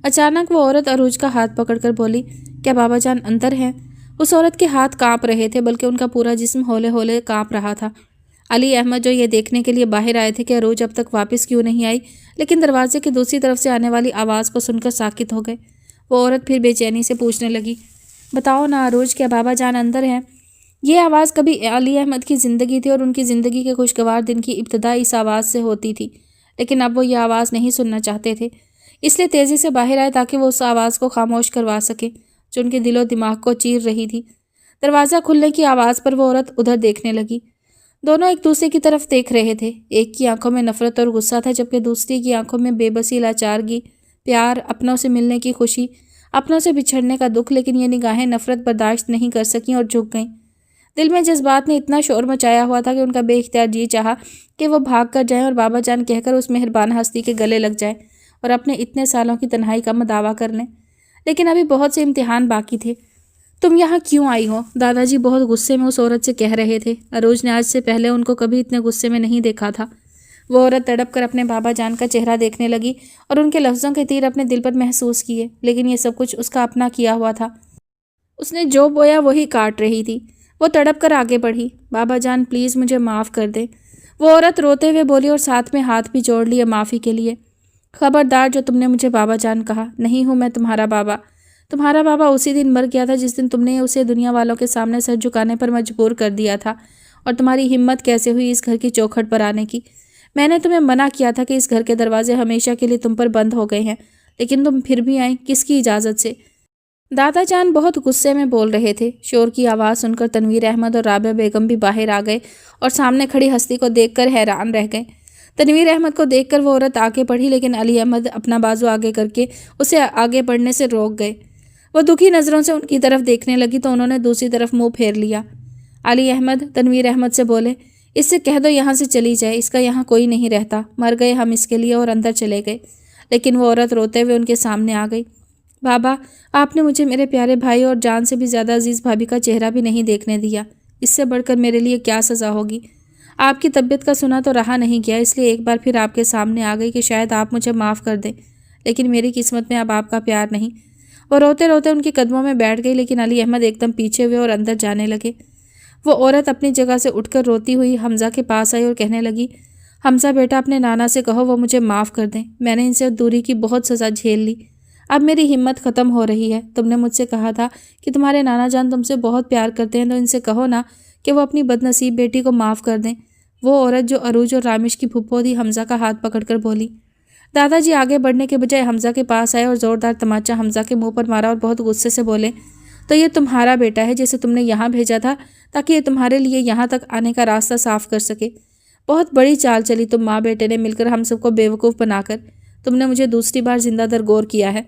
S1: اچانک وہ عورت اروج کا ہاتھ پکڑ کر بولی، کیا بابا جان اندر ہیں؟ اس عورت کے ہاتھ کانپ رہے تھے، بلکہ ان کا پورا جسم ہولے ہولے کانپ رہا تھا۔ علی احمد جو یہ دیکھنے کے لیے باہر آئے تھے کہ اروج اب تک واپس کیوں نہیں آئی، لیکن دروازے کی دوسری طرف سے آنے والی آواز کو سن کر ساکت ہو گئے۔ وہ عورت پھر بے چینی سے پوچھنے لگی، بتاؤ نا اروج، کیا بابا جان اندر ہیں؟ یہ آواز کبھی علی احمد کی زندگی تھی اور ان کی زندگی کے خوشگوار دن کی ابتدا اس آواز سے ہوتی تھی، لیکن اب وہ یہ آواز نہیں سننا چاہتے تھے، اس لیے تیزی سے باہر آئے تاکہ وہ اس آواز کو خاموش کروا سکے جو ان کے دل و دماغ کو چیر رہی تھی۔ دروازہ کھلنے کی آواز پر وہ عورت ادھر دیکھنے لگی۔ دونوں ایک دوسرے کی طرف دیکھ رہے تھے، ایک کی آنکھوں میں نفرت اور غصہ تھا، جبکہ دوسری کی آنکھوں میں بے بسی، لاچارگی، پیار، اپنوں سے ملنے کی خوشی، اپنوں سے بچھڑنے کا دکھ، لیکن یہ نگاہیں نفرت برداشت نہیں کر سکیں اور جھک گئیں۔ دل میں جذبات نے اتنا شور مچایا ہوا تھا کہ ان کا بے اختیار جی چاہا کہ وہ بھاگ کر جائیں اور بابا جان کہہ کر اس مہربان ہستی کے گلے لگ جائیں اور اپنے اتنے سالوں کی تنہائی کا مداوع کر لیں، لیکن ابھی بہت سے امتحان باقی تھے۔ تم یہاں کیوں آئی ہو؟ دادا جی بہت غصے میں اس عورت سے کہہ رہے تھے۔ اروج نے آج سے پہلے ان کو کبھی اتنے غصے میں نہیں دیکھا تھا۔ وہ عورت تڑپ کر اپنے بابا جان کا چہرہ دیکھنے لگی اور ان کے لفظوں کے تیر اپنے دل پر محسوس کیے، لیکن یہ سب کچھ اس کا اپنا کیا ہوا تھا، اس نے جو بویا وہی کاٹ رہی تھی۔ وہ تڑپ کر آگے بڑھی، بابا جان پلیز مجھے معاف کر دیں، وہ عورت روتے ہوئے بولی اور ساتھ میں ہاتھ بھی جوڑ لیے معافی کے لیے۔ خبردار جو تم نے مجھے بابا جان کہا، نہیں ہوں میں تمہارا بابا۔ تمہارا بابا اسی دن مر گیا تھا جس دن تم نے اسے دنیا والوں کے سامنے سر جھکانے پر مجبور کر دیا تھا، اور تمہاری ہمت کیسے ہوئی اس گھر کی چوکھٹ پر آنے کی؟ میں نے تمہیں منع کیا تھا کہ اس گھر کے دروازے ہمیشہ کے لیے تم پر بند ہو گئے ہیں، لیکن تم پھر بھی آئیں، کس کی اجازت سے؟ دادا جان بہت غصے میں بول رہے تھے۔ شور کی آواز سن کر تنویر احمد اور رابعہ بیگم بھی باہر آ گئے اور سامنے کھڑی ہستی کو دیکھ کر حیران رہ گئے۔ تنویر احمد کو دیکھ کر وہ عورت آگے بڑھی، لیکن علی احمد اپنا بازو آگے کر کے اسے آگے بڑھنے سے روک گئے۔ وہ دکھی نظروں سے ان کی طرف دیکھنے لگی تو انہوں نے دوسری طرف منہ پھیر لیا۔ علی احمد تنویر احمد سے بولے، اس سے کہہ دو یہاں سے چلی جائے، اس کا یہاں کوئی نہیں رہتا، مر گئے ہم اس کے لیے، اور اندر چلے گئے۔ لیکن وہ عورت روتے ہوئے ان کے سامنے آ گئی۔ بابا، آپ نے مجھے میرے پیارے بھائی اور جان سے بھی زیادہ عزیز بھابھی کا چہرہ بھی نہیں دیکھنے دیا، اس سے بڑھ کر میرے لیے کیا سزا ہوگی؟ آپ کی طبیعت کا سنا تو رہا نہیں گیا، اس لیے ایک بار پھر آپ کے سامنے آ گئی کہ شاید آپ مجھے معاف کر دیں، لیکن میری قسمت میں اب آپ کا پیار نہیں۔ وہ روتے روتے ان کے قدموں میں بیٹھ گئی، لیکن علی احمد ایک دم پیچھے ہوئے اور اندر جانے لگے۔ وہ عورت اپنی جگہ سے اٹھ کر روتی ہوئی حمزہ کے پاس آئی اور کہنے لگی، حمزہ بیٹا اپنے نانا سے کہو وہ مجھے معاف کر دیں، میں نے ان سے دوری کی بہت سزا جھیل لی، اب میری ہمت ختم ہو رہی ہے۔ تم نے مجھ سے کہا تھا کہ تمہارے نانا جان تم سے بہت پیار کرتے ہیں، تو ان سے کہو نا کہ وہ اپنی بد نصیب بیٹی کو معاف کر دیں۔ وہ عورت جو اروج اور رامش کی پھپھو تھی حمزہ کا ہاتھ پکڑ کر بولی۔ دادا جی آگے بڑھنے کے بجائے حمزہ کے پاس آئے اور زوردار تماچا حمزہ کے منہ پر مارا اور بہت غصے سے بولے، تو یہ تمہارا بیٹا ہے جسے تم نے یہاں بھیجا تھا تاکہ یہ تمہارے لیے یہاں تک آنے کا راستہ صاف کر سکے؟ بہت بڑی چال چلی تم ماں بیٹے نے مل کر ہم سب کو بیوقوف بنا کر۔ تم نے مجھے دوسری بار زندہ درگور کیا ہے۔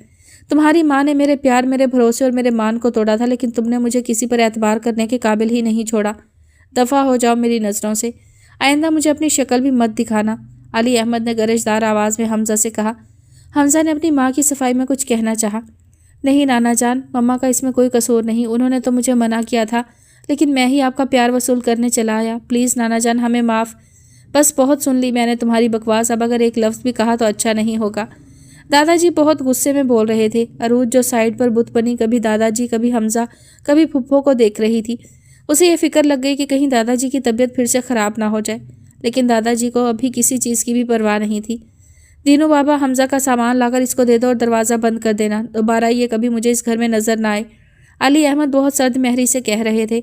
S1: تمہاری ماں نے میرے پیار، میرے بھروسے اور میرے مان کو توڑا تھا، لیکن تم نے مجھے کسی پر اعتبار کرنے کے قابل ہی نہیں چھوڑا۔ دفع ہو جاؤ میری نظروں سے، آئندہ مجھے اپنی شکل بھی مت دکھانا۔ علی احمد نے گرجدار آواز میں حمزہ سے کہا۔ حمزہ نے اپنی ماں کی صفائی میں کچھ کہنا چاہا۔ نہیں نانا جان، مما کا اس میں کوئی قصور نہیں، انہوں نے تو مجھے منع کیا تھا، لیکن میں ہی آپ کا پیار وصول کرنے چلا آیا، پلیز نانا جان ہمیں معاف۔ بس بہت سن لی میں نے تمہاری بکواس، اب اگر ایک لفظ بھی کہا تو اچھا نہیں ہوگا۔ دادا جی بہت غصے میں بول رہے تھے۔ اروج جو سائڈ پر بت بنی کبھی دادا جی، کبھی حمزہ، کبھی پھپھو کو دیکھ رہی تھی، اسے یہ فکر لگ گئی کہ کہیں دادا جی کی طبیعت پھر سے خراب نہ ہو جائے، لیکن دادا جی کو ابھی کسی چیز کی بھی پرواہ نہیں تھی۔ دینو بابا، حمزہ کا سامان لا کر اس کو دے دو اور دروازہ بند کر دینا، دوبارہ یہ کبھی مجھے اس گھر میں نظر نہ آئے، علی احمد بہت سرد مہری سے کہہ رہے تھے۔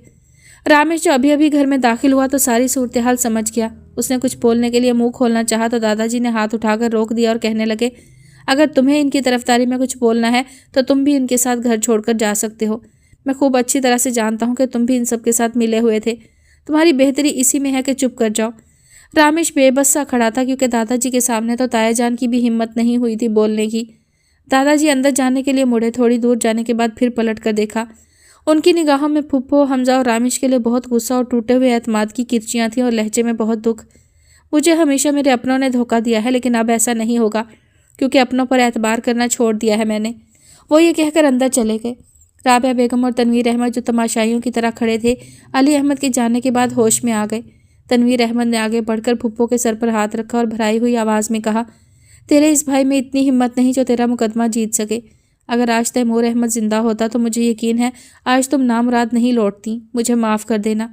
S1: रामेश जो अभी अभी घर में दाखिल हुआ तो सारी सूरत-ए-हाल समझ गया। उसने कुछ बोलने के लिए मुंह खोलना चाहा तो दादाजी ने हाथ उठाकर रोक दिया और कहने लगे, अगर तुम्हें इनकी तरफदारी में कुछ बोलना है तो तुम भी इनके साथ घर छोड़कर जा सकते हो। मैं खूब अच्छी तरह से जानता हूँ कि तुम भी इन सब के साथ मिले हुए थे। तुम्हारी बेहतरी इसी में है कि चुप कर जाओ। रामेश बेबस सा खड़ा था क्योंकि दादाजी के सामने तो ताया जान की भी हिम्मत नहीं हुई थी बोलने की। दादाजी अंदर जाने के लिए मुड़े। थोड़ी दूर जाने के बाद फिर पलट कर देखा। उनकी निगाहों में फुप्पो, हमजा और रामेश के लिए बहुत गुस्सा और टूटे हुए एतमाद की किरचियाँ थीं और लहजे में बहुत दुख। मुझे हमेशा मेरे अपनों ने धोखा दिया है, लेकिन अब ऐसा नहीं होगा क्योंकि अपनों पर एतबार करना छोड़ दिया है मैंने। वो ये कहकर अंदर चले गए। राबिया बेगम और तनवीर अहमद जो तमाशाइयों की तरह खड़े थे, अली अहमद के जाने के बाद होश में आ गए। तनवीर अहमद ने आगे बढ़कर फुप्पो के सर पर हाथ रखा और भराई हुई आवाज़ में कहा, तेरे इस भाई में इतनी हिम्मत नहीं जो तेरा मुकदमा जीत सके। अगर आज तैमूर अहमद जिंदा होता तो मुझे यकीन है आज तुम नामुराद नहीं लौटती। मुझे माफ़ कर देना।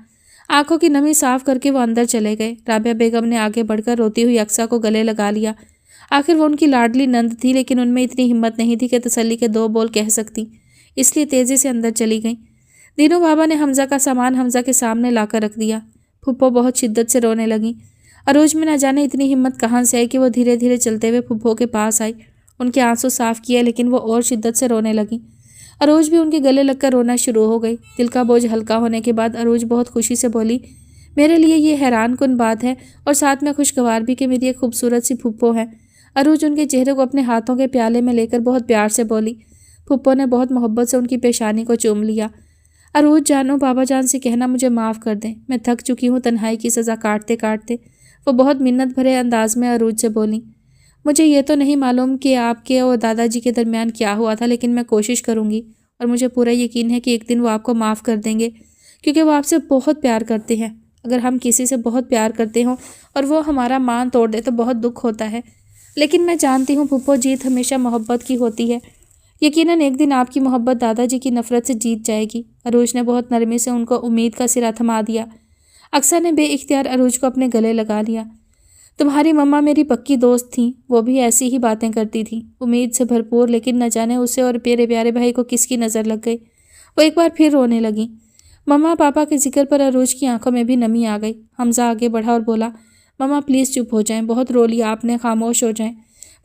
S1: आंखों की नमी साफ करके वो अंदर चले गए। राबिया बेगम ने आगे बढ़कर रोती हुई अक्सा को गले लगा लिया। आखिर वो उनकी लाडली नंद थी, लेकिन उनमें इतनी हिम्मत नहीं थी कि तसल्ली के दो बोल कह सकती, इसलिए तेज़ी से अंदर चली गईं। दीनू बाबा ने हमजा का सामान हमजा के सामने लाकर रख दिया। फुप्पो बहुत शिद्दत से रोने लगी। अरोज में न जाने इतनी हिम्मत कहाँ से आई कि वो धीरे धीरे चलते हुए फुप्पो के पास आई। उनके आंसू साफ किए, लेकिन वो और शिद्दत से रोने लगी। अरोज भी उनके गले लगकर रोना शुरू हो गई। दिल का बोझ हल्का होने के बाद अरोज बहुत खुशी से बोली, मेरे लिए ये हैरान कुन बात है और साथ में खुशगवार भी कि मेरी एक खूबसूरत सी फुप्पो है। अरोज उनके चेहरे को अपने हाथों के प्याले में लेकर बहुत प्यार से बोली। फुप्पो ने बहुत मोहब्बत से उनकी पेशानी को चूम लिया। अरोज जानो, बाबा जान से कहना मुझे माफ़ कर दें, मैं थक चुकी हूँ तन्हाई की सज़ा काटते काटते। वो बहुत मिन्नत भरे अंदाज में अरोज से बोली, मुझे ये तो नहीं मालूम कि आपके और दादाजी के दरमियान क्या हुआ था, लेकिन मैं कोशिश करूँगी और मुझे पूरा यकीन है कि एक दिन वो आपको माफ़ कर देंगे, क्योंकि वो आपसे बहुत प्यार करते हैं। अगर हम किसी से बहुत प्यार करते हों और वो हमारा मान तोड़ दे तो बहुत दुख होता है, लेकिन मैं जानती हूँ फुप्पो, जीत हमेशा मोहब्बत की होती है। यकीनन एक दिन आपकी मोहब्बत दादाजी की नफ़रत से जीत जाएगी। अरोज ने बहुत नरमी से उनको उम्मीद का सिरा थमा दिया। अक्सा ने बेइख्तियार अरोज को अपने गले लगा लिया। तुम्हारी मम्मा मेरी पक्की दोस्त थीं, वो भी ऐसी ही बातें करती थीं, उम्मीद से भरपूर, लेकिन न जाने उसे और मेरे प्यारे भाई को किसकी नज़र लग गई। वो एक बार फिर रोने लगी। मम्मा पापा के जिक्र पर अरोज की आंखों में भी नमी आ गई। हमजा आगे बढ़ा और बोला, मम्मा प्लीज़ चुप हो जाएं, बहुत रो लिया आपने, खामोश हो जाएं।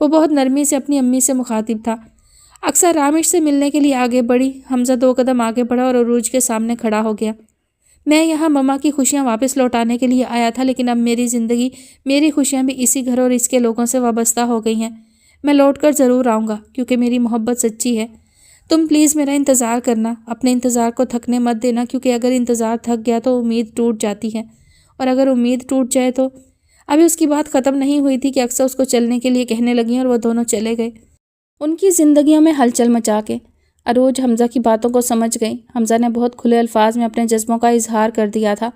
S1: वो बहुत नरमी से अपनी अम्मी से मुखातिब था। अक्सर रामेश से मिलने के लिए आगे बढ़ी। हमजा 2 कदम आगे बढ़ा और अरोज के सामने खड़ा हो गया। मैं यहाँ मम्मा की खुशियाँ वापस लौटाने के लिए आया था, लेकिन अब मेरी ज़िंदगी, मेरी खुशियाँ भी इसी घर और इसके लोगों से वाबस्ता हो गई हैं। मैं लौट कर ज़रूर आऊँगा क्योंकि मेरी मोहब्बत सच्ची है। तुम प्लीज़ मेरा इंतज़ार करना, अपने इंतज़ार को थकने मत देना, क्योंकि अगर इंतज़ार थक गया तो उम्मीद टूट जाती है, और अगर उम्मीद टूट जाए तो। अभी उसकी बात ख़त्म नहीं हुई थी कि अक्सर उसको चलने के लिए कहने लगी और वह दोनों चले गए उनकी ज़िंदगियों में हलचल मचा के। अरोज हमजा की बातों को समझ गई। हमजा ने बहुत खुले अल्फाज में अपने जज्बों का इजहार कर दिया था।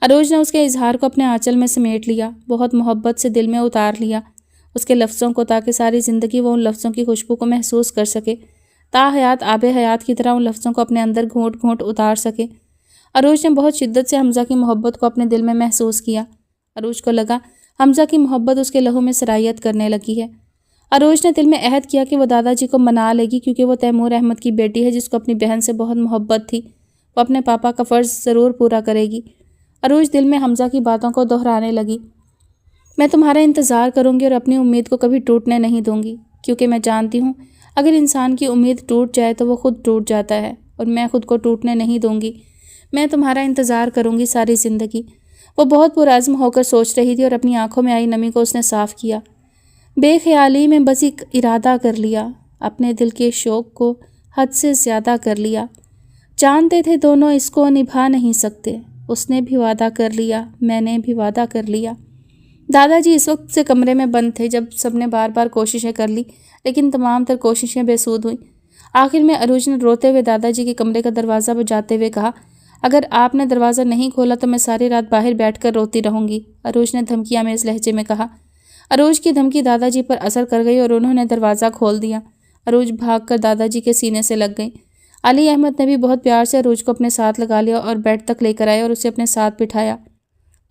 S1: अरोज ने उसके इजहार को अपने आंचल में समेट लिया, बहुत मोहब्बत से दिल में उतार लिया उसके लफ्ज़ों को, ताकि सारी ज़िंदगी वो उन लफ्ज़ों की खुशबू को महसूस कर सके, ताहयात आबे हयात की तरह उन लफ्ज़ों को अपने अंदर घूंट घूंट उतार सके। अरोज ने बहुत शिद्दत से हमजा की मोहब्बत को अपने दिल में महसूस किया। अरोज को लगा हमजा की मोहब्बत उसके लहू में सरायत करने लगी है। अरोज ने दिल में अहद किया कि वो दादाजी को मना लेगी, क्योंकि वो तैमूर अहमद की बेटी है जिसको अपनी बहन से बहुत मोहब्बत थी। वो अपने पापा का फ़र्ज़ ज़रूर पूरा करेगी। अरोज दिल में हमजा की बातों को दोहराने लगी, मैं तुम्हारा इंतज़ार करूँगी और अपनी उम्मीद को कभी टूटने नहीं दूँगी, क्योंकि मैं जानती हूँ अगर इंसान की उम्मीद टूट जाए तो वो खुद टूट जाता है, और मैं खुद को टूटने नहीं दूँगी। मैं तुम्हारा इंतज़ार करूँगी सारी ज़िंदगी। वो बहुत पुरज़्म होकर सोच रही थी और अपनी आंखों में आई नमी को उसने साफ़ किया। बेख्याली में बस एक इरादा कर लिया, अपने दिल के शौक़ को हद से ज़्यादा कर लिया। जानते थे दोनों इसको निभा नहीं सकते, उसने भी वादा कर लिया, मैंने भी वादा कर लिया। दादाजी इस वक्त से कमरे में बंद थे जब सबने बार बार कोशिशें कर ली, लेकिन तमाम तर कोशिशें बेसूद हुईं। आखिर में अरोज ने रोते हुए दादाजी के कमरे का दरवाज़ा बजाते हुए कहा, अगर आपने दरवाज़ा नहीं खोला तो मैं सारी रात बाहर बैठकर रोती रहूँगी। अरोज ने धमकियाँ में इस लहजे में कहा। अरोज की धमकी दादाजी पर असर कर गई और उन्होंने दरवाज़ा खोल दिया। अरोज भागकर दादाजी के सीने से लग गई। अली अहमद ने भी बहुत प्यार से अरोज को अपने साथ लगा लिया और बेड तक लेकर आए और उसे अपने साथ बिठाया।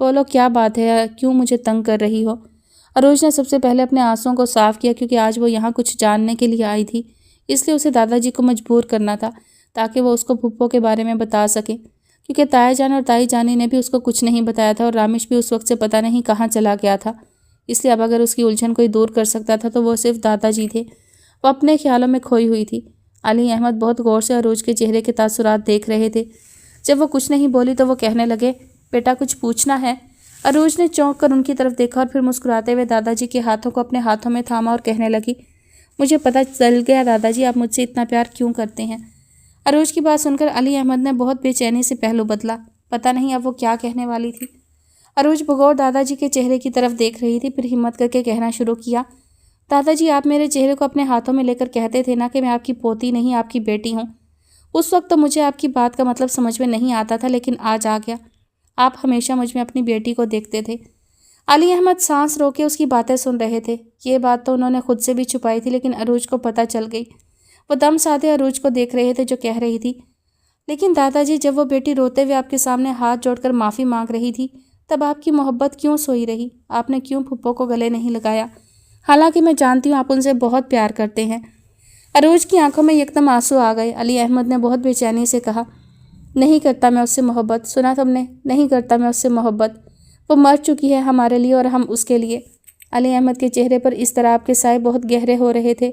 S1: बोलो क्या बात है, क्यों मुझे तंग कर रही हो? अरोज ने सबसे पहले अपने आंसुओं को साफ़ किया, क्योंकि आज वो यहाँ कुछ जानने के लिए आई थी, इसलिए उसे दादाजी को मजबूर करना था ताकि वो उसको फुप्पो के बारे में बता सके کیونکہ تایا جان اور تائی جانی نے بھی اس کو کچھ نہیں بتایا تھا اور رامش بھی اس وقت سے پتہ نہیں کہاں چلا گیا تھا۔ اس لیے اب اگر اس کی الجھن کوئی دور کر سکتا تھا تو وہ صرف دادا جی تھے۔ وہ اپنے خیالوں میں کھوئی ہوئی تھی۔ علی احمد بہت غور سے عروج کے چہرے کے تاثرات دیکھ رہے تھے۔ جب وہ کچھ نہیں بولی تو وہ کہنے لگے، بیٹا کچھ پوچھنا ہے؟ عروج نے چونک کر ان کی طرف دیکھا اور پھر مسکراتے ہوئے دادا جی کے ہاتھوں کو اپنے ہاتھوں میں تھاما اور کہنے لگی، مجھے پتہ چل گیا دادا جی آپ مجھ سے اتنا پیار کیوں کرتے ہیں۔ عروج کی بات سن کر علی احمد نے بہت بے چینی سے پہلو بدلا۔ پتہ نہیں اب وہ کیا کہنے والی تھی۔ عروج بغور دادا جی کے چہرے کی طرف دیکھ رہی تھی، پھر ہمت کر کے کہنا شروع کیا، دادا جی آپ میرے چہرے کو اپنے ہاتھوں میں لے کر کہتے تھے نا کہ میں آپ کی پوتی نہیں آپ کی بیٹی ہوں۔ اس وقت تو مجھے آپ کی بات کا مطلب سمجھ میں نہیں آتا تھا، لیکن آج آ گیا۔ آپ ہمیشہ مجھ میں اپنی بیٹی کو دیکھتے تھے۔ علی احمد سانس روکے اس کی باتیں سن رہے تھے۔ یہ بات تو انہوں نے خود سے بھی چھپائی تھی، لیکن عروج کو پتہ چل گئی۔ وہ دم سادے عروج کو دیکھ رہے تھے جو کہہ رہی تھی، لیکن دادا جی جب وہ بیٹی روتے ہوئے آپ کے سامنے ہاتھ جوڑ کر معافی مانگ رہی تھی تب آپ کی محبت کیوں سوئی رہی؟ آپ نے کیوں پھپھو کو گلے نہیں لگایا؟ حالانکہ میں جانتی ہوں آپ ان سے بہت پیار کرتے ہیں۔ عروج کی آنکھوں میں یکدم آنسو آ گئے۔ علی احمد نے بہت بے چینی سے کہا، نہیں کرتا میں اس سے محبت، سنا تم نے؟ نہیں کرتا میں اس سے محبت۔ وہ مر چکی ہے ہمارے لیے اور ہم اس کے لیے۔ علی احمد کے چہرے پر اضطراب کے سائے بہت گہرے ہو رہے تھے،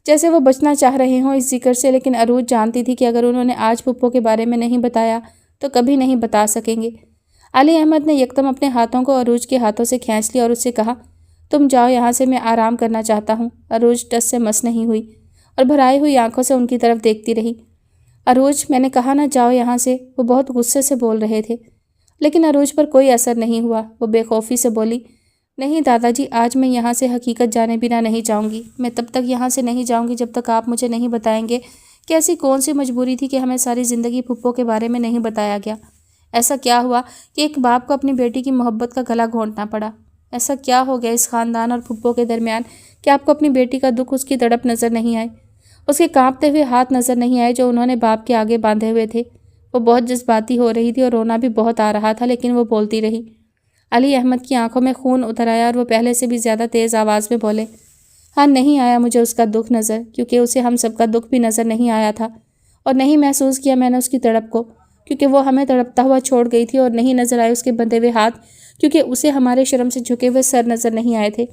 S1: جیسے وہ بچنا چاہ رہے ہوں اس ذکر سے، لیکن عروج جانتی تھی کہ اگر انہوں نے آج پھپھو کے بارے میں نہیں بتایا تو کبھی نہیں بتا سکیں گے۔ علی احمد نے یکدم اپنے ہاتھوں کو عروج کے ہاتھوں سے کھینچ لیا اور اس سے کہا، تم جاؤ یہاں سے، میں آرام کرنا چاہتا ہوں۔ عروج ٹس سے مس نہیں ہوئی اور بھرائی ہوئی آنکھوں سے ان کی طرف دیکھتی رہی۔ عروج میں نے کہا نا جاؤ یہاں سے، وہ بہت غصے سے بول رہے تھے، لیکن عروج پر کوئی اثر نہیں ہوا۔ وہ بے خوفی سے بولی، نہیں دادا جی آج میں یہاں سے حقیقت جانے بنا نہیں جاؤں گی۔ میں تب تک یہاں سے نہیں جاؤں گی جب تک آپ مجھے نہیں بتائیں گے کہ ایسی کون سی مجبوری تھی کہ ہمیں ساری زندگی پھپھو کے بارے میں نہیں بتایا گیا۔ ایسا کیا ہوا کہ ایک باپ کو اپنی بیٹی کی محبت کا گلا گھونٹنا پڑا؟ ایسا کیا ہو گیا اس خاندان اور پھپھو کے درمیان کہ آپ کو اپنی بیٹی کا دکھ، اس کی تڑپ نظر نہیں آئی، اس کے کانپتے ہوئے ہاتھ نظر نہیں آئے جو انہوں نے باپ کے آگے باندھے ہوئے تھے؟ وہ بہت جذباتی ہو رہی تھی اور رونا بھی بہت آ رہا تھا، لیکن وہ بولتی رہی۔ علی احمد کی آنکھوں میں خون اتر آیا اور وہ پہلے سے بھی زیادہ تیز آواز میں بولے، ہاں نہیں آیا مجھے اس کا دکھ نظر، کیونکہ اسے ہم سب کا دکھ بھی نظر نہیں آیا تھا، اور نہیں محسوس کیا میں نے اس کی تڑپ کو، کیونکہ وہ ہمیں تڑپتا ہوا چھوڑ گئی تھی، اور نہیں نظر آئے اس کے بندھے ہوئے ہاتھ، کیونکہ اسے ہمارے شرم سے جھکے ہوئے سر نظر نہیں آئے تھے۔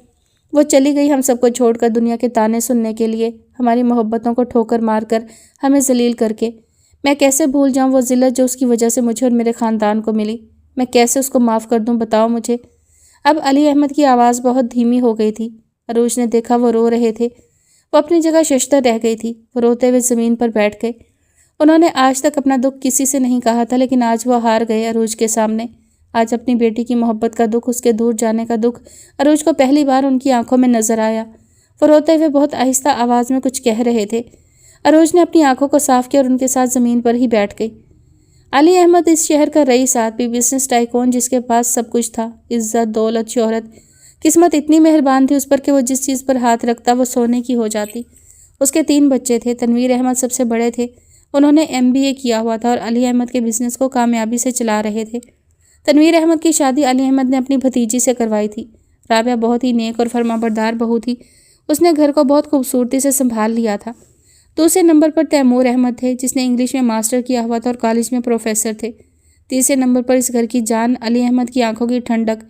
S1: وہ چلی گئی ہم سب کو چھوڑ کر دنیا کے تانے سننے کے لیے، ہماری محبتوں کو ٹھوکر مار کر، ہمیں ذلیل کر کے۔ میں کیسے بھول جاؤں وہ ذلت جو اس کی وجہ سے مجھے اور میرے خاندان کو ملی؟ میں کیسے اس کو معاف کر دوں، بتاؤ مجھے۔ اب علی احمد کی آواز بہت دھیمی ہو گئی تھی۔ عروج نے دیکھا وہ رو رہے تھے۔ وہ اپنی جگہ ششدر رہ گئی تھی۔ وہ روتے ہوئے زمین پر بیٹھ گئے۔ انہوں نے آج تک اپنا دکھ کسی سے نہیں کہا تھا، لیکن آج وہ ہار گئے عروج کے سامنے۔ آج اپنی بیٹی کی محبت کا دکھ، اس کے دور جانے کا دکھ، عروج کو پہلی بار ان کی آنکھوں میں نظر آیا۔ وہ روتے ہوئے بہت آہستہ آواز میں کچھ کہہ رہے تھے۔ عروج نے اپنی آنکھوں کو صاف کیا اور ان کے ساتھ زمین پر ہی بیٹھ گئی۔ علی احمد اس شہر کا رئیس آدمی، بزنس ٹائکون، جس کے پاس سب کچھ تھا، عزت، دولت، شہرت۔ قسمت اتنی مہربان تھی اس پر کہ وہ جس چیز پر ہاتھ رکھتا وہ سونے کی ہو جاتی۔ اس کے 3 بچے تھے۔ تنویر احمد سب سے بڑے تھے۔ انہوں نے MBA کیا ہوا تھا اور علی احمد کے بزنس کو کامیابی سے چلا رہے تھے۔ تنویر احمد کی شادی علی احمد نے اپنی بھتیجی سے کروائی تھی۔ رابعہ بہت ہی نیک اور فرمانبردار بہو تھی۔ اس نے گھر کو بہت خوبصورتی سے سنبھال لیا تھا۔ دوسرے نمبر پر تیمور احمد تھے، جس نے انگلش میں ماسٹر کیا ہوا تھا اور کالج میں پروفیسر تھے۔ تیسرے نمبر پر اس گھر کی جان، علی احمد کی آنکھوں کی ٹھنڈک،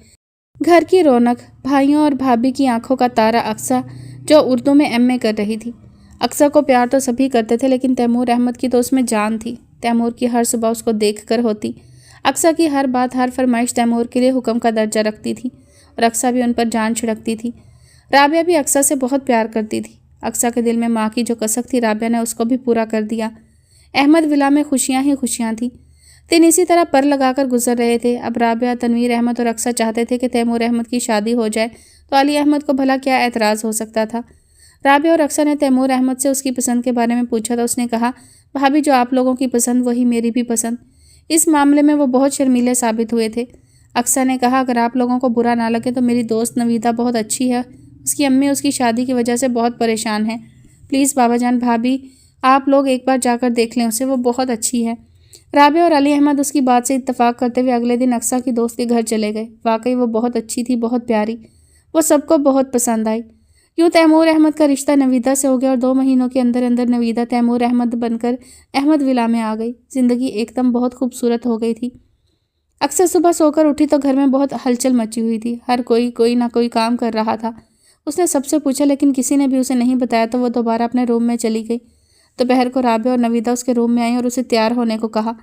S1: گھر کی رونق، بھائیوں اور بھابھی کی آنکھوں کا تارا اقصیٰ، جو اردو میں MA کر رہی تھی۔ اقصیٰ کو پیار تو سبھی کرتے تھے، لیکن تیمور احمد کی تو اس میں جان تھی۔ تیمور کی ہر صبح اس کو دیکھ کر ہوتی۔ اقصیٰ کی ہر بات، ہر فرمائش تیمور کے لیے حکم کا درجہ رکھتی تھی، اور اقصیٰ بھی ان پر جان چھڑکتی تھی۔ رابعہ بھی اقصیٰ سے بہت پیار کرتی تھی۔ اقصیٰ کے دل میں ماں کی جو کسک تھی، رابعہ نے اس کو بھی پورا کر دیا۔ احمد ولا میں خوشیاں ہی خوشیاں تھیں۔ دن اسی طرح پر لگا کر گزر رہے تھے۔ اب رابعہ، تنویر احمد اور اقصیٰ چاہتے تھے کہ تیمور احمد کی شادی ہو جائے، تو علی احمد کو بھلا کیا اعتراض ہو سکتا تھا؟ رابعہ اور اقصیٰ نے تیمور احمد سے اس کی پسند کے بارے میں پوچھا تو اس نے کہا، بھابھی جو آپ لوگوں کی پسند وہی میری بھی پسند۔ اس معاملے میں وہ بہت شرمیلے ثابت ہوئے تھے۔ اقصیٰ نے کہا، اگر آپ لوگوں کو برا نہ لگے تو میری دوست نویدہ بہت اچھی ہے، اس کی امی اس کی شادی کی وجہ سے بہت پریشان ہیں۔ پلیز بابا جان، بھابھی آپ لوگ ایک بار جا کر دیکھ لیں اسے، وہ بہت اچھی ہے۔ رابعہ اور علی احمد اس کی بات سے اتفاق کرتے ہوئے اگلے دن اقصیٰ کی دوست کے گھر چلے گئے۔ واقعی وہ بہت اچھی تھی، بہت پیاری، وہ سب کو بہت پسند آئی۔ यूँ तैमूर अहमद का रिश्ता नवीदा से हो गया और 2 महीनों के अंदर अंदर नवीदा तैमूर अहमद बनकर अहमद विला में आ गई। ज़िंदगी एकदम बहुत खूबसूरत हो गई थी। अक्सर सुबह सोकर उठी तो घर में बहुत हलचल मची हुई थी। हर कोई ना कोई काम कर रहा था। उसने सबसे पूछा लेकिन किसी ने भी उसे नहीं बताया तो वो दोबारा अपने रूम में चली गई। दोपहर को राबिया और नवीदा उसके रूम में आई और उसे तैयार होने को कहा।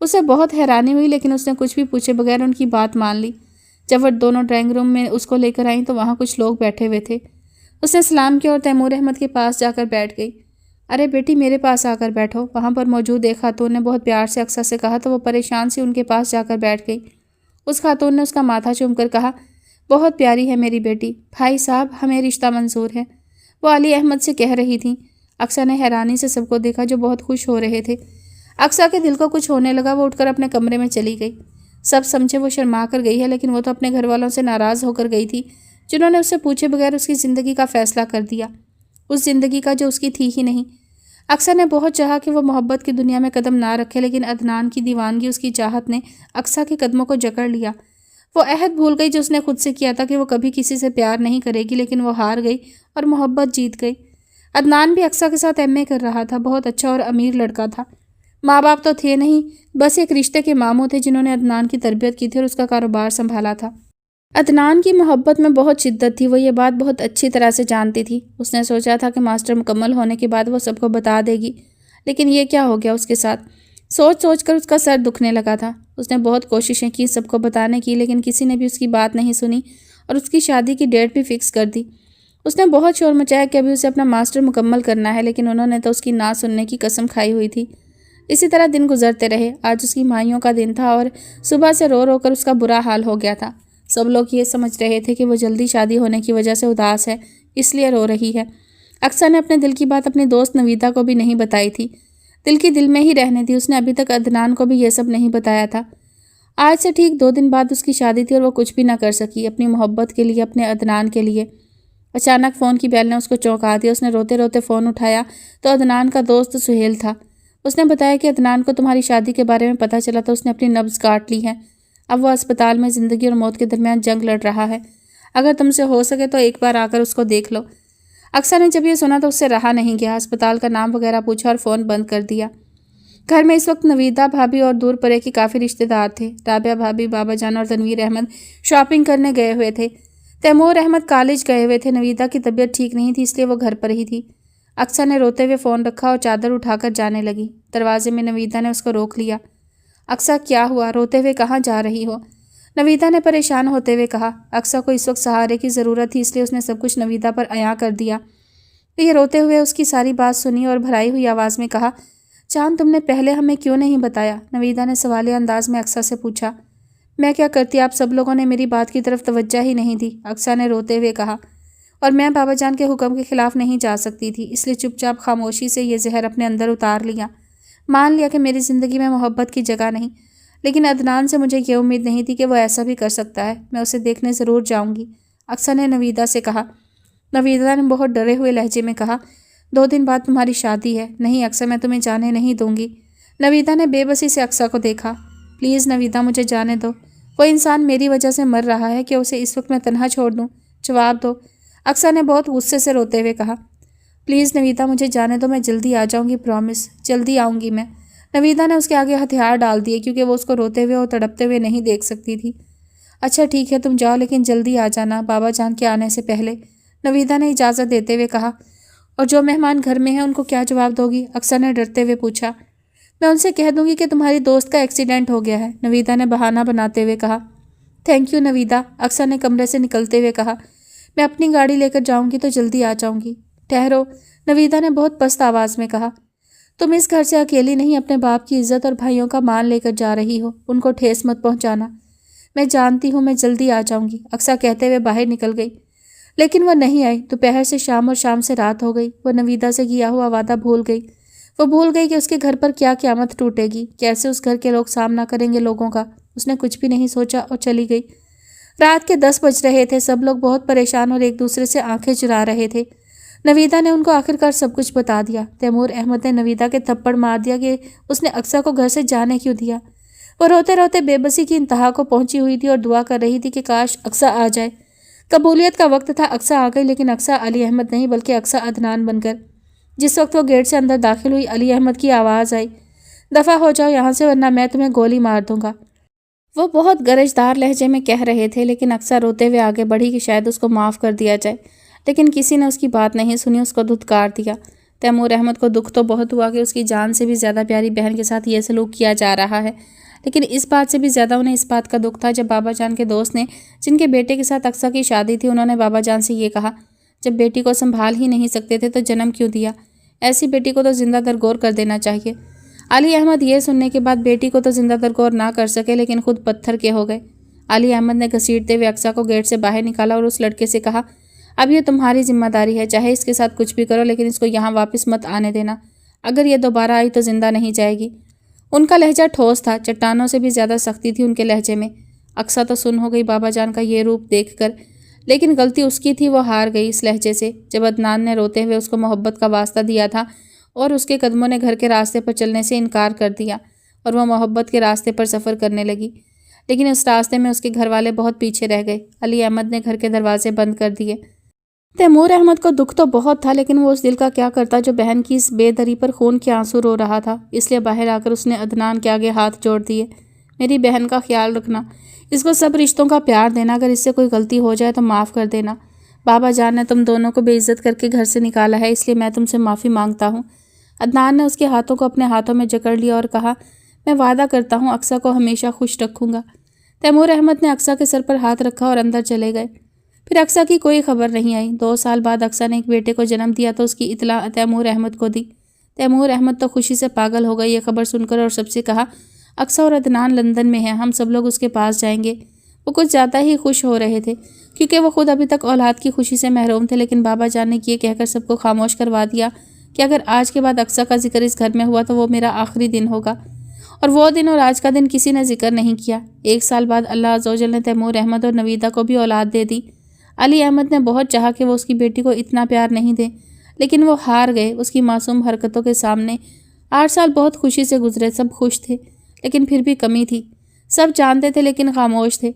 S1: उसे बहुत हैरानी हुई लेकिन उसने कुछ भी पूछे बगैर उनकी बात मान ली। जब वह दोनों ड्राइंग रूम में उसको लेकर आई तो वहाँ कुछ लोग बैठे हुए थे। उसने सलाम किया और तैमूर अहमद के पास जाकर बैठ गई। अरे बेटी, मेरे पास आकर बैठो। वहाँ पर मौजूद एक खातून ने बहुत प्यार से अक्सा से कहा तो वो परेशान सी उनके पास जाकर बैठ गई। उस खातून ने उसका माथा चूमकर कहा, बहुत प्यारी है मेरी बेटी। भाई साहब, हमें रिश्ता मंजूर है। वो अली अहमद से कह रही थी। अक्सा ने हैरानी से सबको देखा जो बहुत खुश हो रहे थे। अक्सा के दिल को कुछ होने लगा। वो उठकर अपने कमरे में चली गई। सब समझे वो शर्मा कर गई है, लेकिन वो तो अपने घर वालों से नाराज़ होकर गई थी जिन्होंने उससे पूछे बगैर उसकी ज़िंदगी का फ़ैसला कर दिया, उस ज़िंदगी का जो उसकी थी ही नहीं। अक्सा ने बहुत चाहा कि वो मोहब्बत की दुनिया में कदम ना रखे, लेकिन अदनान की दीवानगी, उसकी चाहत ने अक्सा के कदमों को जकड़ लिया। वो अहद भूल गई जो उसने खुद से किया था कि वो कभी किसी से प्यार नहीं करेगी, लेकिन वो हार गई और मोहब्बत जीत गई। अदनान भी अक्सा के साथ एमए कर रहा था। बहुत अच्छा और अमीर लड़का था। माँ बाप तो थे नहीं, बस एक रिश्ते के मामू थे जिन्होंने अदनान की तरबियत की थी और उसका कारोबार संभाला था। अदनान की मोहब्बत में बहुत शिद्दत थी। वो ये बात बहुत अच्छी तरह से जानती थी। उसने सोचा था कि मास्टर मुकम्मल होने के बाद वो सबको बता देगी, लेकिन ये क्या हो गया उसके साथ। सोच सोच कर उसका सर दुखने लगा था। उसने बहुत कोशिशें की सबको बताने की, लेकिन किसी ने भी उसकी बात नहीं सुनी और उसकी शादी की डेट भी फिक्स कर दी। उसने बहुत शोर मचाया कि अभी उसे अपना मास्टर मुकम्मल करना है, लेकिन उन्होंने तो उसकी ना सुनने की कसम खाई हुई थी। इसी तरह दिन गुजरते रहे। आज उसकी माइयों का दिन था और सुबह से रो रो कर उसका बुरा हाल हो गया था। सब लोग ये समझ रहे थे कि वो जल्दी शादी होने की वजह से उदास है, इसलिए रो रही है। अक्सा ने अपने दिल की बात अपनी दोस्त नवीदा को भी नहीं बताई थी। दिल की दिल में ही रहने दी। उसने अभी तक अदनान को भी ये सब नहीं बताया था। आज से ठीक 2 दिन बाद उसकी शादी थी और वो कुछ भी ना कर सकी अपनी मोहब्बत के लिए, अपने अदनान के लिए। अचानक फ़ोन की बेल ने उसको चौंका दिया। उसने रोते रोते फ़ोन उठाया तो अदनान का दोस्त सुहेल था। उसने बताया कि अदनान को तुम्हारी शादी के बारे में पता चला तो उसने अपनी नब्ज़ काट ली है। अब वो अस्पताल में ज़िंदगी और मौत के दरमियान जंग लड़ रहा है। अगर तुमसे हो सके तो एक बार आकर उसको देख लो। अक्सा ने जब ये सुना तो उससे रहा नहीं गया। अस्पताल का नाम वगैरह पूछा और फ़ोन बंद कर दिया। घर में इस वक्त नवीदा भाभी और दूर परे के काफ़ी रिश्तेदार थे। राबिया भाभी, बाबा जान और तनवीर अहमद शॉपिंग करने गए हुए थे। तैमूर अहमद कॉलेज गए हुए थे। नवीदा की तबीयत ठीक नहीं थी, इसलिए वो घर पर ही थी। अक्सा ने रोते हुए फ़ोन रखा और चादर उठाकर जाने लगी। दरवाजे में नवीदा ने उसको रोक लिया। अक्सा, क्या हुआ? रोते हुए कहाँ जा रही हो? नवीदा ने परेशान होते हुए कहा। अक्सा को इस वक्त सहारे की ज़रूरत थी, इसलिए उसने सब कुछ नवीदा पर अयां कर दिया। ये रोते हुए उसकी सारी बात सुनी और भराई हुई आवाज़ में कहा, चांद, तुमने पहले हमें क्यों नहीं बताया? नवीदा ने सवालिया अंदाज में अक्सा से पूछा। मैं क्या करती, आप सब लोगों ने मेरी बात की तरफ तवज्जो ही नहीं दी, अक्सा ने रोते हुए कहा। और मैं बाबा जान के हुक्म के खिलाफ नहीं जा सकती थी, इसलिए चुपचाप खामोशी से ये जहर अपने अंदर उतार लिया। मान लिया कि मेरी ज़िंदगी में मोहब्बत की जगह नहीं, लेकिन अदनान से मुझे ये उम्मीद नहीं थी कि वो ऐसा भी कर सकता है। मैं उसे देखने ज़रूर जाऊंगी, अक्सा ने नवीदा से कहा। नवीदा ने बहुत डरे हुए लहजे में कहा, 2 दिन बाद तुम्हारी शादी है। नहीं अक्सा, मैं तुम्हें जाने नहीं दूंगी। नवीदा ने बेबसी से अक्सा को देखा। प्लीज़ नवीदा, मुझे जाने दो। कोई इंसान मेरी वजह से मर रहा है कि उसे इस वक्त मैं तन्हा छोड़ दूँ? जवाब दो, अक्सा ने बहुत गुस्से से रोते हुए कहा। प्लीज़ नवीदा, मुझे जाने दो, मैं जल्दी आ जाऊंगी, प्रॉमिस, जल्दी आऊंगी मैं। नवीदा ने उसके आगे हथियार डाल दिए क्योंकि वो उसको रोते हुए और तड़पते हुए नहीं देख सकती थी। अच्छा ठीक है, तुम जाओ, लेकिन जल्दी आ जाना, बाबा जान के आने से पहले, नवीदा ने इजाज़त देते हुए कहा। और जो मेहमान घर में हैं उनको क्या जवाब दोगी? अक्सा ने डरते हुए पूछा। मैं उनसे कह दूंगी कि तुम्हारी दोस्त का एक्सीडेंट हो गया है, नवीदा ने बहाना बनाते हुए कहा। थैंक यू नवीदा, अक्सा ने कमरे से निकलते हुए कहा। मैं अपनी गाड़ी लेकर जाऊंगी तो जल्दी आ जाऊंगी। ठहरो, नवीदा ने बहुत पस्त आवाज़ में कहा। तुम इस घर से अकेली नहीं, अपने बाप की इज्जत और भाइयों का मान लेकर जा रही हो। उनको ठेस मत पहुंचाना। मैं जानती हूँ, मैं जल्दी आ जाऊंगी, अक्सा कहते हुए बाहर निकल गई। लेकिन वह नहीं आई। दोपहर से शाम और शाम से रात हो गई। वह नवीदा से किया हुआ वादा भूल गई। वो भूल गई कि उसके घर पर क्या क़यामत टूटेगी, कैसे उस घर के लोग सामना करेंगे लोगों का। उसने कुछ भी नहीं सोचा और चली गई। रात के 10 बज रहे थे। सब लोग बहुत परेशान और एक दूसरे से आंखें चुरा रहे थे। नवीदा ने उनको आखिरकार सब कुछ बता दिया। तैमूर अहमद ने नवीदा के थप्पड़ मार दिया कि उसने अक्सा को घर से जाने क्यों दिया। वो रोते रोते बेबसी की इंतहा को पहुंची हुई थी और दुआ कर रही थी कि काश अक्सा आ जाए, قبولیت کا وقت تھا۔ اقصیٰ آ گئی، لیکن اقصیٰ علی احمد نہیں بلکہ اقصیٰ عدنان بن کر۔ جس وقت وہ گیٹ سے اندر داخل ہوئی، علی احمد کی آواز آئی، دفع ہو جاؤ یہاں سے ورنہ میں تمہیں گولی مار دوں گا۔ وہ بہت گرجدار لہجے میں کہہ رہے تھے، لیکن اقصیٰ روتے ہوئے آگے بڑھی کہ شاید اس کو معاف کر دیا جائے، لیکن کسی نے اس کی بات نہیں سنی، اس کو دھتکار دیا۔ تیمور احمد کو دکھ تو بہت ہوا کہ اس کی جان سے بھی زیادہ پیاری بہن کے ساتھ یہ سلوک کیا جا رہا ہے، لیکن اس بات سے بھی زیادہ انہیں اس بات کا دکھ تھا جب بابا جان کے دوست نے، جن کے بیٹے کے ساتھ اقصیٰ کی شادی تھی، انہوں نے بابا جان سے یہ کہا، جب بیٹی کو سنبھال ہی نہیں سکتے تھے تو جنم کیوں دیا؟ ایسی بیٹی کو تو زندہ درگور کر دینا چاہیے۔ علی احمد یہ سننے کے بعد بیٹی کو تو زندہ درگور نہ کر سکے، لیکن خود پتھر کے ہو گئے۔ علی احمد نے گھسیٹتے ہوئے اقصیٰ کو گیٹ سے باہر نکالا اور اس لڑکے سے کہا، اب یہ تمہاری ذمہ داری ہے، چاہے اس کے ساتھ کچھ بھی کرو لیکن اس کو یہاں واپس مت آنے دینا، اگر یہ دوبارہ آئی تو زندہ نہیں جائے گی۔ ان کا لہجہ ٹھوس تھا، چٹانوں سے بھی زیادہ سختی تھی ان کے لہجے میں۔ اقصیٰ تو سن ہو گئی بابا جان کا یہ روپ دیکھ کر، لیکن غلطی اس کی تھی، وہ ہار گئی اس لہجے سے۔ جب عدنان نے روتے ہوئے اس کو محبت کا واسطہ دیا تھا اور اس کے قدموں نے گھر کے راستے پر چلنے سے انکار کر دیا اور وہ محبت کے راستے پر سفر کرنے لگی، لیکن اس راستے میں اس کے گھر والے بہت پیچھے رہ گئے۔ علی احمد نے گھر کے دروازے بند کر دیے۔ تیمور احمد کو دکھ تو بہت تھا، لیکن وہ اس دل کا کیا کرتا جو بہن کی اس بے دری پر خون کے آنسو رو رہا تھا۔ اس لیے باہر آ کر اس نے عدنان کے آگے ہاتھ جوڑ دیے، میری بہن کا خیال رکھنا، اس کو سب رشتوں کا پیار دینا، اگر اس سے کوئی غلطی ہو جائے تو معاف کر دینا۔ بابا جان نے تم دونوں کو بے عزت کر کے گھر سے نکالا ہے، اس لیے میں تم سے معافی مانگتا ہوں۔ عدنان نے اس کے ہاتھوں کو اپنے ہاتھوں میں جکڑ لیا اور کہا، میں وعدہ کرتا ہوں اقصیٰ کو ہمیشہ خوش رکھوں گا۔ تیمور احمد نے اقصیٰ کے سر پر ہاتھ رکھا اور اندر چلے گئے۔ پھر اقصیٰ کی کوئی خبر نہیں آئی۔ 2 سال بعد اقصیٰ نے ایک بیٹے کو جنم دیا تو اس کی اطلاع تیمور احمد کو دی۔ تیمور احمد تو خوشی سے پاگل ہو گئے یہ خبر سن کر، اور سب سے کہا، اقصیٰ اور عدنان لندن میں ہیں، ہم سب لوگ اس کے پاس جائیں گے۔ وہ کچھ زیادہ ہی خوش ہو رہے تھے، کیونکہ وہ خود ابھی تک اولاد کی خوشی سے محروم تھے، لیکن بابا جان نے یہ کہہ کر سب کو خاموش کروا دیا کہ اگر آج کے بعد اقصیٰ کا ذکر اس گھر میں ہوا تو وہ میرا آخری دن ہوگا، اور وہ دن اور آج کا دن کسی نے ذکر نہیں کیا۔ 1 سال بعد اللہ عز و جل نے تیمور احمد اور نویدہ کو بھی اولاد دے دی۔ علی احمد نے بہت چاہا کہ وہ اس کی بیٹی کو اتنا پیار نہیں دے، لیکن وہ ہار گئے اس کی معصوم حرکتوں کے سامنے۔ 8 سال بہت خوشی سے گزرے، سب خوش تھے، لیکن پھر بھی کمی تھی، سب جانتے تھے لیکن خاموش تھے۔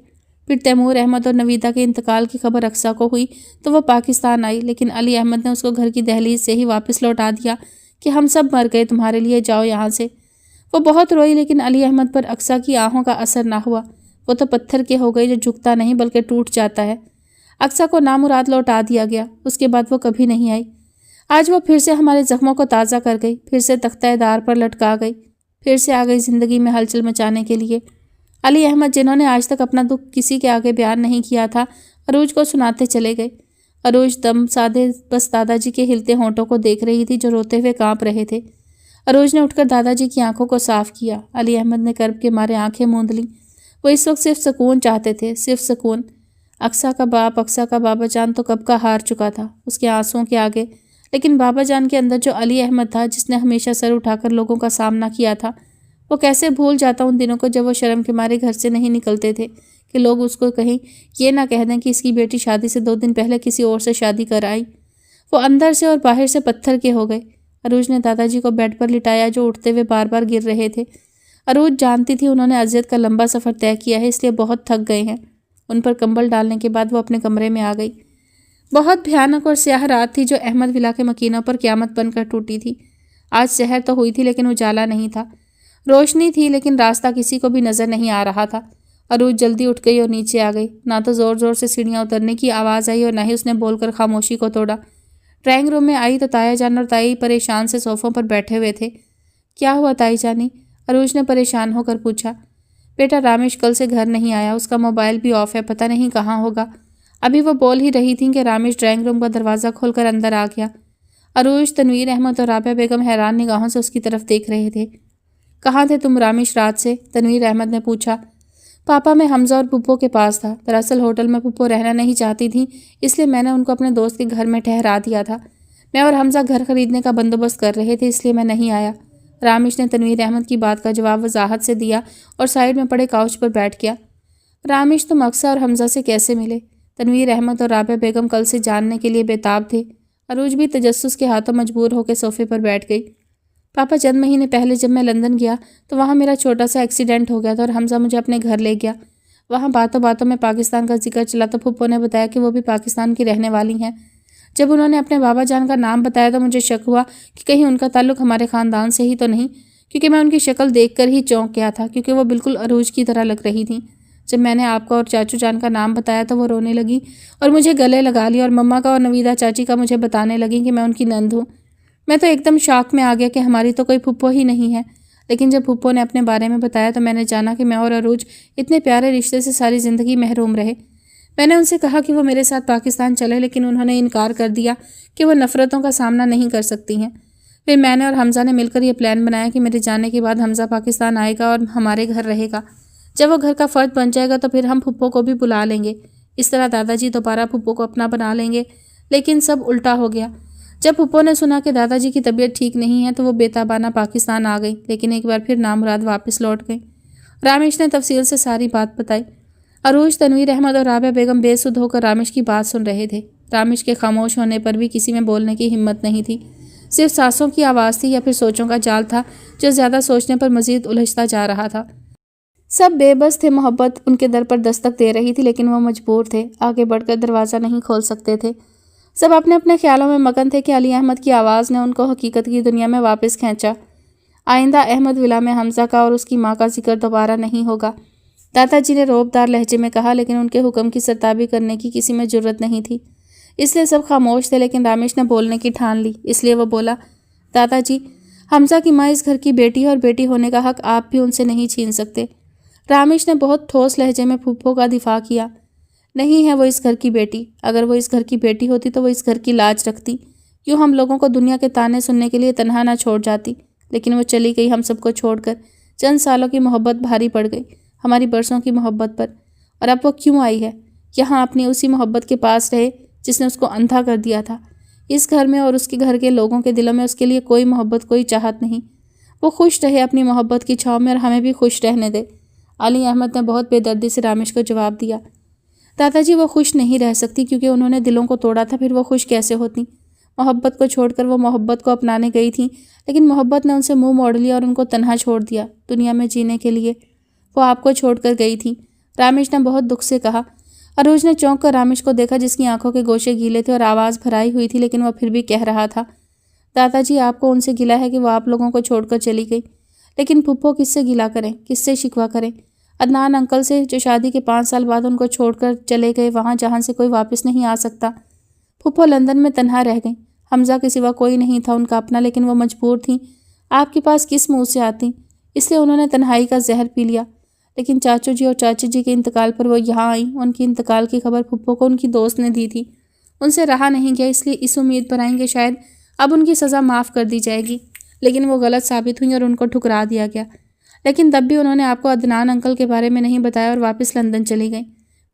S1: پھر تیمور احمد اور نویدہ کے انتقال کی خبر اقصیٰ کو ہوئی تو وہ پاکستان آئی، لیکن علی احمد نے اس کو گھر کی دہلیز سے ہی واپس لوٹا دیا کہ ہم سب مر گئے تمہارے لیے، جاؤ یہاں سے۔ وہ بہت روئی، لیکن علی احمد پر اقصیٰ کی آہوں کا اثر نہ ہوا۔ وہ تو پتھر کے ہو گئے جو جھکتا نہیں بلکہ ٹوٹ جاتا ہے۔ اقصیٰ کو نامراد لوٹا دیا گیا، اس کے بعد وہ کبھی نہیں آئی۔ آج وہ پھر سے ہمارے زخموں کو تازہ کر گئی، پھر سے تختہ دار پر لٹکا گئی، پھر سے آ گئی زندگی میں ہلچل مچانے کے لیے۔ علی احمد، جنہوں نے آج تک اپنا دکھ کسی کے آگے بیان نہیں کیا تھا، عروج کو سناتے چلے گئے۔ عروج دم سادے بس دادا جی کے ہلتے ہونٹوں کو دیکھ رہی تھی جو روتے ہوئے کانپ رہے تھے۔ عروج نے اٹھ کر دادا جی کی آنکھوں کو صاف کیا۔ علی احمد نے کرب کے مارے آنکھیں موند لیں۔ وہ اس وقت صرف سکون چاہتے تھے، صرف سکون۔ اقصیٰ کا باپ، اقصیٰ کا بابا جان تو کب کا ہار چکا تھا اس کے آنسوؤں کے آگے، لیکن بابا جان کے اندر جو علی احمد تھا، جس نے ہمیشہ سر اٹھا کر لوگوں کا سامنا کیا تھا، وہ کیسے بھول جاتا ان دنوں کو جب وہ شرم کے مارے گھر سے نہیں نکلتے تھے کہ لوگ اس کو کہیں یہ نہ کہہ دیں کہ اس کی بیٹی شادی سے 2 دن پہلے کسی اور سے شادی کر آئی۔ وہ اندر سے اور باہر سے پتھر کے ہو گئے۔ عروج نے دادا جی کو بیڈ پر لٹایا جو اٹھتے ہوئے بار بار گر رہے تھے۔ عروج جانتی تھی انہوں نے اذیت کا لمبا سفر طے کیا ہے، اس لیے بہت تھک گئے ہیں۔ ان پر کمبل ڈالنے کے بعد وہ اپنے کمرے میں آ گئی۔ بہت بھیانک اور سیاہ رات تھی جو احمد ولا کے مکینوں پر قیامت بن کر ٹوٹی تھی۔ آج سحر تو ہوئی تھی لیکن اجالا نہیں تھا، روشنی تھی لیکن راستہ کسی کو بھی نظر نہیں آ رہا تھا۔ عروج جلدی اٹھ گئی اور نیچے آ گئی۔ نہ تو زور زور سے سیڑھیاں اترنے کی آواز آئی اور نہ ہی اس نے بول کر خاموشی کو توڑا۔ ڈرائنگ روم میں آئی تو تایا جان اور تائی پریشان سے صوفوں پر بیٹھے ہوئے تھے۔ کیا ہوا تائی جانی؟ عروج نے پریشان ہو کر پوچھا۔ بیٹا رامش کل سے گھر نہیں آیا، اس کا موبائل بھی آف ہے، پتہ نہیں کہاں ہوگا۔ ابھی وہ بول ہی رہی تھیں کہ رامش ڈرائنگ روم کا دروازہ کھول کر اندر آ گیا۔ عروج، تنویر احمد اور رابعہ بیگم حیران نگاہوں سے اس کی طرف دیکھ رہے تھے۔ کہاں تھے تم رامش رات سے؟ تنویر احمد نے پوچھا۔ پاپا، میں حمزہ اور پپو کے پاس تھا۔ دراصل ہوٹل میں پپو رہنا نہیں چاہتی تھیں، اس لیے میں نے ان کو اپنے دوست کے گھر میں ٹھہرا دیا تھا۔ میں اور حمزہ گھر خریدنے کا بندوبست کر رہے تھے، اس لیے میں نہیں آیا۔ رامش نے تنویر احمد کی بات کا جواب وضاحت سے دیا اور سائیڈ میں پڑے کاؤچ پر بیٹھ گیا۔ رامش، تم اقصیٰ اور حمزہ سے کیسے ملے؟ تنویر احمد اور رابعہ بیگم کل سے جاننے کے لیے بےتاب تھے۔ عروج بھی تجسس کے ہاتھوں مجبور ہو کے صوفے پر بیٹھ گئی۔ پاپا، چند مہینے پہلے جب میں لندن گیا تو وہاں میرا چھوٹا سا ایکسیڈنٹ ہو گیا تھا اور حمزہ مجھے اپنے گھر لے گیا۔ वहाँ बातों बातों में पाकिस्तान का जिक्र चला तो फूफो ने बताया कि वो भी पाकिस्तान की रहने वाली हैं। जब उन्होंने अपने बाबा जान का नाम बताया तो मुझे शक हुआ कि कहीं उनका ताल्लुक हमारे ख़ानदान से ही तो नहीं, क्योंकि मैं उनकी शक्ल देखकर ही चौंक गया था, क्योंकि वो बिल्कुल अरूज की तरह लग रही थी। जब मैंने आपका और चाचू जान का नाम बताया तो वो रोने लगी और मुझे गले लगा लिया और मम्मा का और नवीदा चाची का मुझे बताने लगी कि मैं उनकी नंद हूँ। मैं तो एकदम शॉक में आ गया कि हमारी तो कोई फूफो ही नहीं है। लेकिन जब फूफो ने अपने बारे में बताया तो मैंने जाना कि मैं और अरूज इतने प्यारे रिश्ते से सारी ज़िंदगी महरूम रहे। मैंने उनसे कहा कि वो मेरे साथ पाकिस्तान चले, लेकिन उन्होंने इनकार कर दिया कि वो नफ़रतों का सामना नहीं कर सकती हैं। फिर मैंने और हमज़ा ने मिलकर ये प्लान बनाया कि मेरे जाने के बाद हमज़ा पाकिस्तान आएगा और हमारे घर रहेगा। जब वो घर का फ़र्द बन जाएगा तो फिर हम फूफो को भी बुला लेंगे। इस तरह दादाजी दोबारा फूफो को अपना बना लेंगे। लेकिन सब उल्टा हो गया। जब फूफो ने सुना कि दादाजी की तबीयत ठीक नहीं है तो वो बेताबाना पाकिस्तान आ गई, लेकिन एक बार फिर नामुराद वापस लौट गई। रामिश ने तफसील से सारी बात बताई। अरूज, तनवीर अहमद और राबिया बेगम बेसुध होकर रामिश की बात सुन रहे थे। रामिश के खामोश होने पर भी किसी में बोलने की हिम्मत नहीं थी। सिर्फ सांसों की आवाज़ थी या फिर सोचों का जाल था जो ज़्यादा सोचने पर मज़ीद उलझता जा रहा था। सब बेबस थे। मोहब्बत उनके दर पर दस्तक दे रही थी, लेकिन वो मजबूर थे, आगे बढ़कर दरवाज़ा नहीं खोल सकते थे। सब अपने अपने ख्यालों में मगन थे कि अली अहमद की आवाज़ ने उनको हकीकत की दुनिया में वापस खींचा। आइंदा अहमद विला में हमज़ा का और उसकी माँ का जिक्र दोबारा नहीं होगा, दादाजी ने रौबदार लहजे में कहा, लेकिन उनके हुक्म की सरताबी करने की किसी में जुर्रत नहीं थी, इसलिए सब खामोश थे। लेकिन रामिश ने बोलने की ठान ली, इसलिए वो बोला, दादाजी, हमज़ा की माँ इस घर की बेटी है और बेटी होने का हक आप भी उनसे नहीं छीन सकते। रामिश ने बहुत ठोस लहजे में फूफो का दिफा किया। नहीं है वो इस घर की बेटी। अगर वो इस घर की बेटी होती तो वो इस घर की लाज रखती, यूँ हम लोगों को दुनिया के ताने सुनने के लिए तन्हा ना छोड़ जाती। लेकिन वो चली गई हम सबको छोड़कर। चंद सालों की मोहब्बत भारी पड़ गई, हमारी बरसों की मोहब्बत पर। और अब वो क्यों आई है यहाँ? अपनी उसी मोहब्बत के पास रहे जिसने उसको अंधा कर दिया था। इस घर में और उसके घर के लोगों के दिलों में उसके लिए कोई मोहब्बत, कोई चाहत नहीं। वो खुश रहे अपनी मोहब्बत की छाँव में और हमें भी खुश रहने दे। अली अहमद ने बहुत बेदर्दी से रामिश को जवाब दिया। दादाजी, वो खुश नहीं रह सकती, क्योंकि उन्होंने दिलों को तोड़ा था, फिर वो खुश कैसे होती? मोहब्बत को छोड़कर वो मोहब्बत को अपनाने गई थी, लेकिन मोहब्बत ने उनसे मुंह मोड़ लिया और उनको तन्हा छोड़ दिया दुनिया में जीने के लिए। वो आपको छोड़कर गई थी, रामिश ने बहुत दुख से कहा। अरूज ने चौंक कर रामिश को देखा, जिसकी आंखों के गोशे गीले थे और आवाज़ भराई हुई थी, लेकिन वह फिर भी कह रहा था, दादाजी, आपको उनसे गिला है कि वो आप लोगों को छोड़कर चली गई। लेकिन फूफो किससे गिला करें, किससे शिकवा करें? अदनान अंकल से, जो शादी के 5 साल बाद उनको छोड़कर चले गए वहाँ जहाँ से कोई वापस नहीं आ सकता। फूफो लंदन में तन्हा रह गई। हमज़ा के सिवा कोई नहीं था उनका अपना, लेकिन वो मजबूर थी। आपके पास किस मुँह से आती? इसलिए उन्होंने तन्हाई का जहर पी लिया। लेकिन चाचू जी और चाची जी के इंतकाल पर वो यहाँ आई। उनकी इंतकाल की खबर फूफो को उनकी दोस्त ने दी थी। उनसे रहा नहीं गया, इसलिए इस उम्मीद पर आएंगे शायद अब उनकी सज़ा माफ़ कर दी जाएगी। लेकिन वो गलत साबित हुई और उनको ठुकरा दिया गया। लेकिन तब भी उन्होंने आपको अदनान अंकल के बारे में नहीं बताया और वापस लंदन चली गई।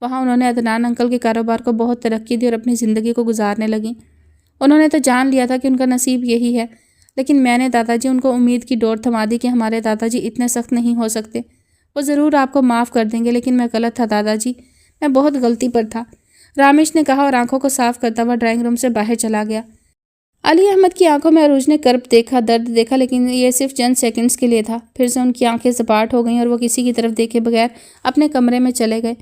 S1: वहाँ उन्होंने अदनान अंकल के कारोबार को बहुत तरक्की दी और अपनी ज़िंदगी को गुजारने लगी। उन्होंने तो जान लिया था कि उनका नसीब यही है, लेकिन मैंने दादाजी उनको उम्मीद की डोर थमा दी कि हमारे दादाजी इतने सख्त नहीं हो सकते। वो ज़रूर आपको माफ़ कर देंगे, लेकिन मैं गलत था दादाजी, मैं बहुत गलती पर था, रामिश ने कहा और आंखों को साफ करता हुआ ड्राइंग रूम से बाहर चला गया। अली अहमद की आंखों में अरूज ने कर्ब देखा, दर्द देखा, लेकिन ये सिर्फ चंद सेकंड्स के लिए था। फिर से उनकी आंखें सपाट हो गईं और वो किसी की तरफ देखे बगैर अपने कमरे में चले गए।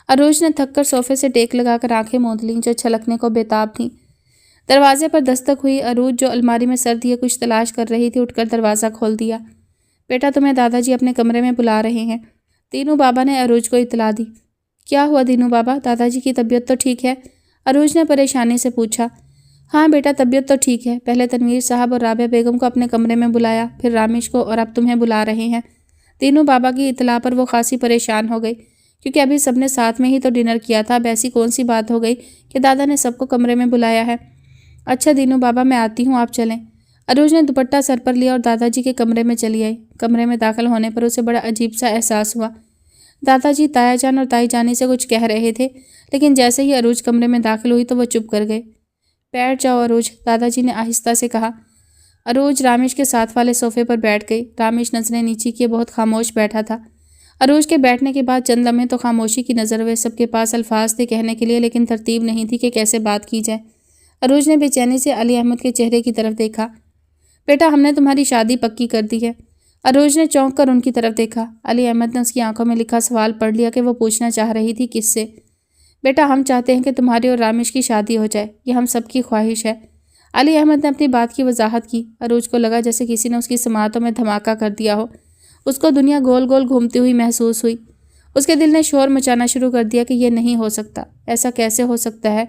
S1: अरूज ने थककर सोफे से टेक लगाकर आंखें मूंद लीं, जो छलकने को बेताब थीं। दरवाजे पर दस्तक हुई। अरूज, जो अलमारी में सर दिए कुछ तलाश कर रही थी, उठकर दरवाज़ा खोल दिया। बेटा, तुम्हें दादाजी अपने कमरे में बुला रहे हैं, दीनू बाबा ने अरूज को इतला दी। क्या हुआ दीनू बाबा, दादाजी की तबीयत तो ठीक है? अरूज ने परेशानी से पूछा। हाँ बेटा, तबीयत तो ठीक है। पहले तनवीर साहब और राबिया बेगम को अपने कमरे में बुलाया, फिर रामिश को, और अब तुम्हें बुला रहे हैं। दीनू बाबा की इतला पर वो खासी परेशान हो गई, क्योंकि अभी सबने साथ में ही तो डिनर किया था। अब ऐसी कौन सी बात हो गई कि दादा ने सबको कमरे में बुलाया है? अच्छा दीनू बाबा, मैं आती हूँ, आप चलें। अरूज ने दुपट्टा सर पर लिया और दादाजी के कमरे में चली आई। कमरे में दाखिल होने पर उसे बड़ा अजीब सा एहसास हुआ। दादाजी ताया जान और ताई जानी से कुछ कह रहे थे, लेकिन जैसे ही अरूज कमरे में दाखिल हुई तो वो चुप कर गए। बैठ जाओ अरूज, दादाजी ने आहिस्ता से कहा। अरूज रामिश के साथ वाले सोफे पर बैठ गई। रामिश नजरें नीचे किए बहुत खामोश बैठा था। अरूज के बैठने के बाद चंद लम्हे तो खामोशी की नज़र हुए। सबके पास अल्फाज थे कहने के लिए, लेकिन तरतीब नहीं थी कि कैसे बात की जाए। अरूज ने बेचैनी से अली अहमद के चेहरे की तरफ देखा। बेटा, हमने तुम्हारी शादी पक्की कर दी है। अरोज ने चौंक कर उनकी तरफ देखा। अली अहमद ने उसकी आंखों में लिखा सवाल पढ़ लिया कि वो पूछना चाह रही थी किससे। बेटा, हम चाहते हैं कि तुम्हारी और रामेश की शादी हो जाए, ये हम सबकी ख्वाहिश है। अली अहमद ने अपनी बात की वजाहत की। अरोज को लगा जैसे किसी ने उसकी समातों में धमाका कर दिया हो। उसको दुनिया गोल गोल घूमती हुई महसूस हुई। उसके दिल ने शोर मचाना शुरू कर दिया कि यह नहीं हो सकता, ऐसा कैसे हो सकता है।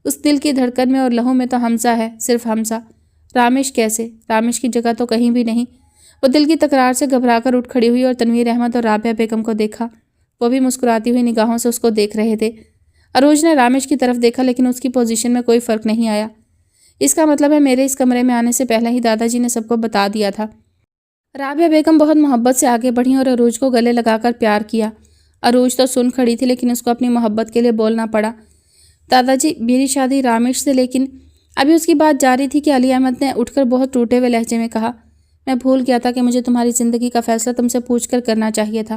S1: उस दिल की धड़कन में और लहू में तो हमजा है, सिर्फ हमजा। रामेश कैसे? रामेश की जगह तो कहीं भी नहीं। वो दिल की तकरार से घबराकर उठ खड़ी हुई और तनवीर अहमद और राबिया बेगम को देखा। वो भी मुस्कुराती हुई निगाहों से उसको देख रहे थे। अरोज ने रामेश की तरफ देखा, लेकिन उसकी पोजीशन में कोई फ़र्क नहीं आया। इसका मतलब है मेरे इस कमरे में आने से पहले ही दादाजी ने सबको बता दिया था। राबिया बेगम बहुत मोहब्बत से आगे बढ़ी और अरोज को गले लगाकर प्यार किया। अरोज तो सुन खड़ी थी, लेकिन उसको अपनी मोहब्बत के लिए बोलना पड़ा। दादाजी, मेरी शादी रामेश से। लेकिन अभी उसकी बात जारी थी कि अली अहमद ने उठकर बहुत टूटे हुए लहजे में कहा, मैं भूल गया था कि मुझे तुम्हारी ज़िंदगी का फैसला तुमसे पूछकर करना चाहिए था।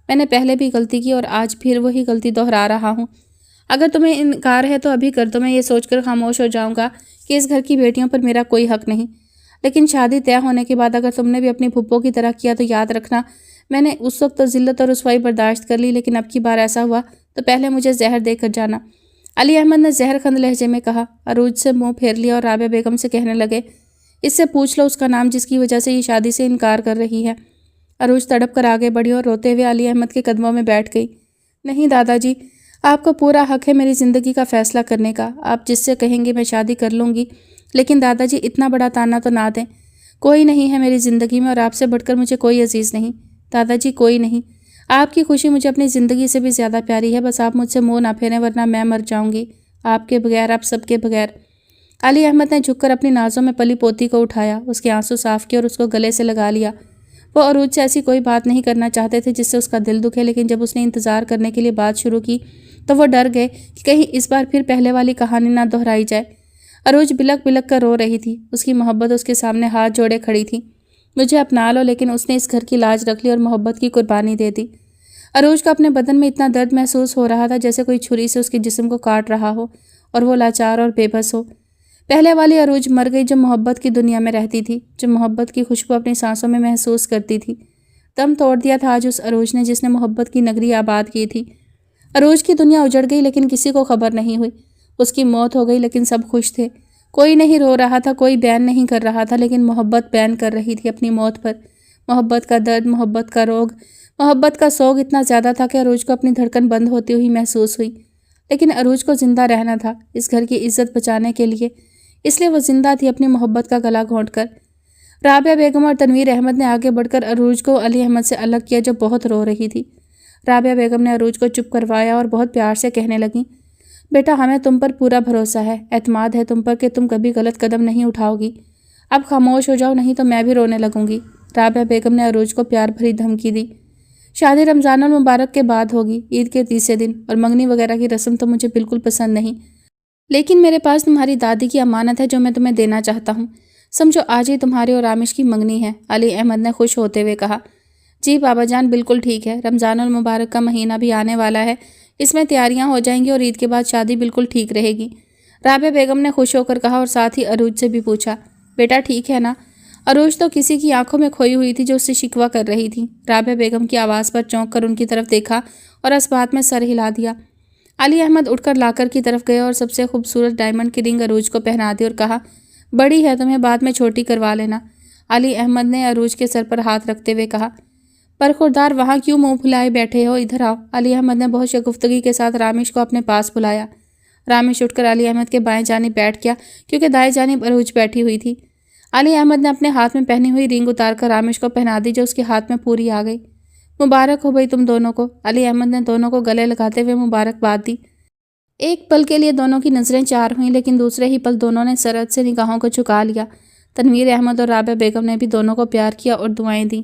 S1: मैंने पहले भी गलती की और आज फिर वही गलती दोहरा रहा हूँ। अगर तुम्हें इनकार है तो अभी कर दो। मैं ये सोचकर खामोश हो जाऊँगा कि इस घर की बेटियों पर मेरा कोई हक नहीं। लेकिन शादी तय होने के बाद अगर तुमने भी अपनी फुप्पो की तरह किया तो याद रखना, मैंने उस वक्त तो जिल्लत और रुसवाई बर्दाश्त कर ली, लेकिन अब की बार ऐसा हुआ तो पहले मुझे जहर देकर जाना। अली अहमद ने जहरखंद लहजे में कहा। अरोज से मुंह फेर लिया और राबिया बेगम से कहने लगे, इससे पूछ लो उसका नाम जिसकी वजह से ये शादी से इनकार कर रही है। अरोज तड़प कर आगे बढ़ी और रोते हुए अली अहमद के कदमों में बैठ गई। नहीं दादाजी, आपको पूरा हक है मेरी ज़िंदगी का फैसला करने का। आप जिससे कहेंगे मैं शादी कर लूँगी। लेकिन दादाजी, इतना बड़ा ताना तो ना दें। कोई नहीं है मेरी ज़िंदगी में और आपसे बढ़कर मुझे कोई अजीज़ नहीं। दादाजी, कोई नहीं। आपकी खुशी मुझे अपनी ज़िंदगी से भी ज़्यादा प्यारी है। बस आप मुझसे मुँह ना फेरें, वरना मैं मर जाऊँगी आपके बगैर, आप सबके बगैर। अली अहमद ने झुककर अपनी नाज़ों में पली पोती को उठाया, उसके आंसू साफ किए और उसको गले से लगा लिया। वो अरोज से ऐसी कोई बात नहीं करना चाहते थे जिससे उसका दिल दुखे, लेकिन जब उसने इंतज़ार करने के लिए बात शुरू की तो वो डर गए कि कहीं इस बार फिर पहले वाली कहानी ना दोहराई जाए। अरोज बिलक बिलक कर रो रही थी। उसकी मोहब्बत उसके सामने हाथ जोड़े खड़ी थी। मुझे अपना लो, लेकिन उसने इस घर की लाज रख ली और मोहब्बत की कुर्बानी दे दी। अरोज को अपने बदन में इतना दर्द महसूस हो रहा था जैसे कोई छुरी से उसके जिस्म को काट रहा हो, और वो लाचार और बेबस हो। पहले वाली अरोज मर गई जो मोहब्बत की दुनिया में रहती थी, जो मोहब्बत की खुशबू अपनी सांसों में महसूस करती थी। दम तोड़ दिया था आज उस अरोज ने जिसने मोहब्बत की नगरी आबाद की थी। अरोज की दुनिया उजड़ गई, लेकिन किसी को खबर नहीं हुई। उसकी मौत हो गई, लेकिन सब खुश थे। कोई नहीं रो रहा था, कोई बयान नहीं कर रहा था, लेकिन मोहब्बत बयान कर रही थी अपनी मौत पर। मोहब्बत का दर्द, मोहब्बत का रोग, मोहब्बत का सोग इतना ज़्यादा था कि अरोज को अपनी धड़कन बंद होती हुई महसूस हुई। लेकिन अरोज को जिंदा रहना था इस घर की इज्जत बचाने के लिए, इसलिए वो जिंदा थी अपनी मोहब्बत का गला घोंट कर। राबिया बेगम और तनवीर अहमद ने आगे बढ़कर अरोज को अली अहमद से अलग किया जो बहुत रो रही थी। राबिया बेगम ने अरोज को चुप करवाया और बहुत प्यार से कहने लगी, बेटा, हमें तुम पर पूरा भरोसा है, एतमाद है तुम पर कि तुम कभी गलत कदम नहीं उठाओगी। अब खामोश हो जाओ, नहीं तो मैं भी रोने लगूंगी। राबिया बेगम ने अरोज को प्यार भरी धमकी दी। शादी रमज़ानुल मुबारक के बाद होगी, ईद के तीसरे दिन, और मंगनी वगैरह की रस्म तो मुझे बिल्कुल पसंद नहीं। लेकिन मेरे पास तुम्हारी दादी की अमानत है जो मैं तुम्हें देना चाहता हूँ। समझो आज ही तुम्हारे और रामेश की मंगनी है। अली अहमद ने खुश होते हुए कहा। जी बाबा जान, बिल्कुल ठीक है। रमज़ानुल मुबारक का महीना भी आने वाला है, इसमें तैयारियां हो जाएंगी और ईद के बाद शादी बिल्कुल ठीक रहेगी। राबिया बेगम ने खुश होकर कहा और साथ ही अरोज से भी पूछा, बेटा ठीक है ना? अरोज तो किसी की आंखों में खोई हुई थी जो उससे शिकवा कर रही थी। राबिया बेगम की आवाज़ पर चौंक कर उनकी तरफ देखा और इस बात में सर हिला दिया। अली अहमद उठकर लाकर की तरफ गए और सबसे खूबसूरत डायमंड की रिंग अरोज को पहना दी और कहा, बड़ी है, तुम्हें बाद में छोटी करवा लेना। अली अहमद ने अरोज के सर पर हाथ रखते हुए कहा, पर खुरदार वहाँ क्यों मुंह फुलाए बैठे हो, इधर आओ। अली अहमद ने बहुत शगुफ्तगी के साथ रामेश को अपने पास बुलाया। रामेश उठकर अली अहमद के बाएं जानिब बैठ गया क्योंकि दाएं जानिब अरोज बैठी हुई थी। अली अहमद ने अपने हाथ में पहनी हुई रिंग उतारकर रामेश को पहना दी जो उसके हाथ में पूरी आ गई। मुबारक हो भाई तुम दोनों को। अली अहमद ने दोनों को गले लगाते हुए मुबारकबाद दी। एक पल के लिए दोनों की नज़रें चार हुईं, लेकिन दूसरे ही पल दोनों ने सरहद से निगाहों को झुका लिया। तनवीर अहमद और राबिया बेगम ने भी दोनों को प्यार किया और दुआएं दी।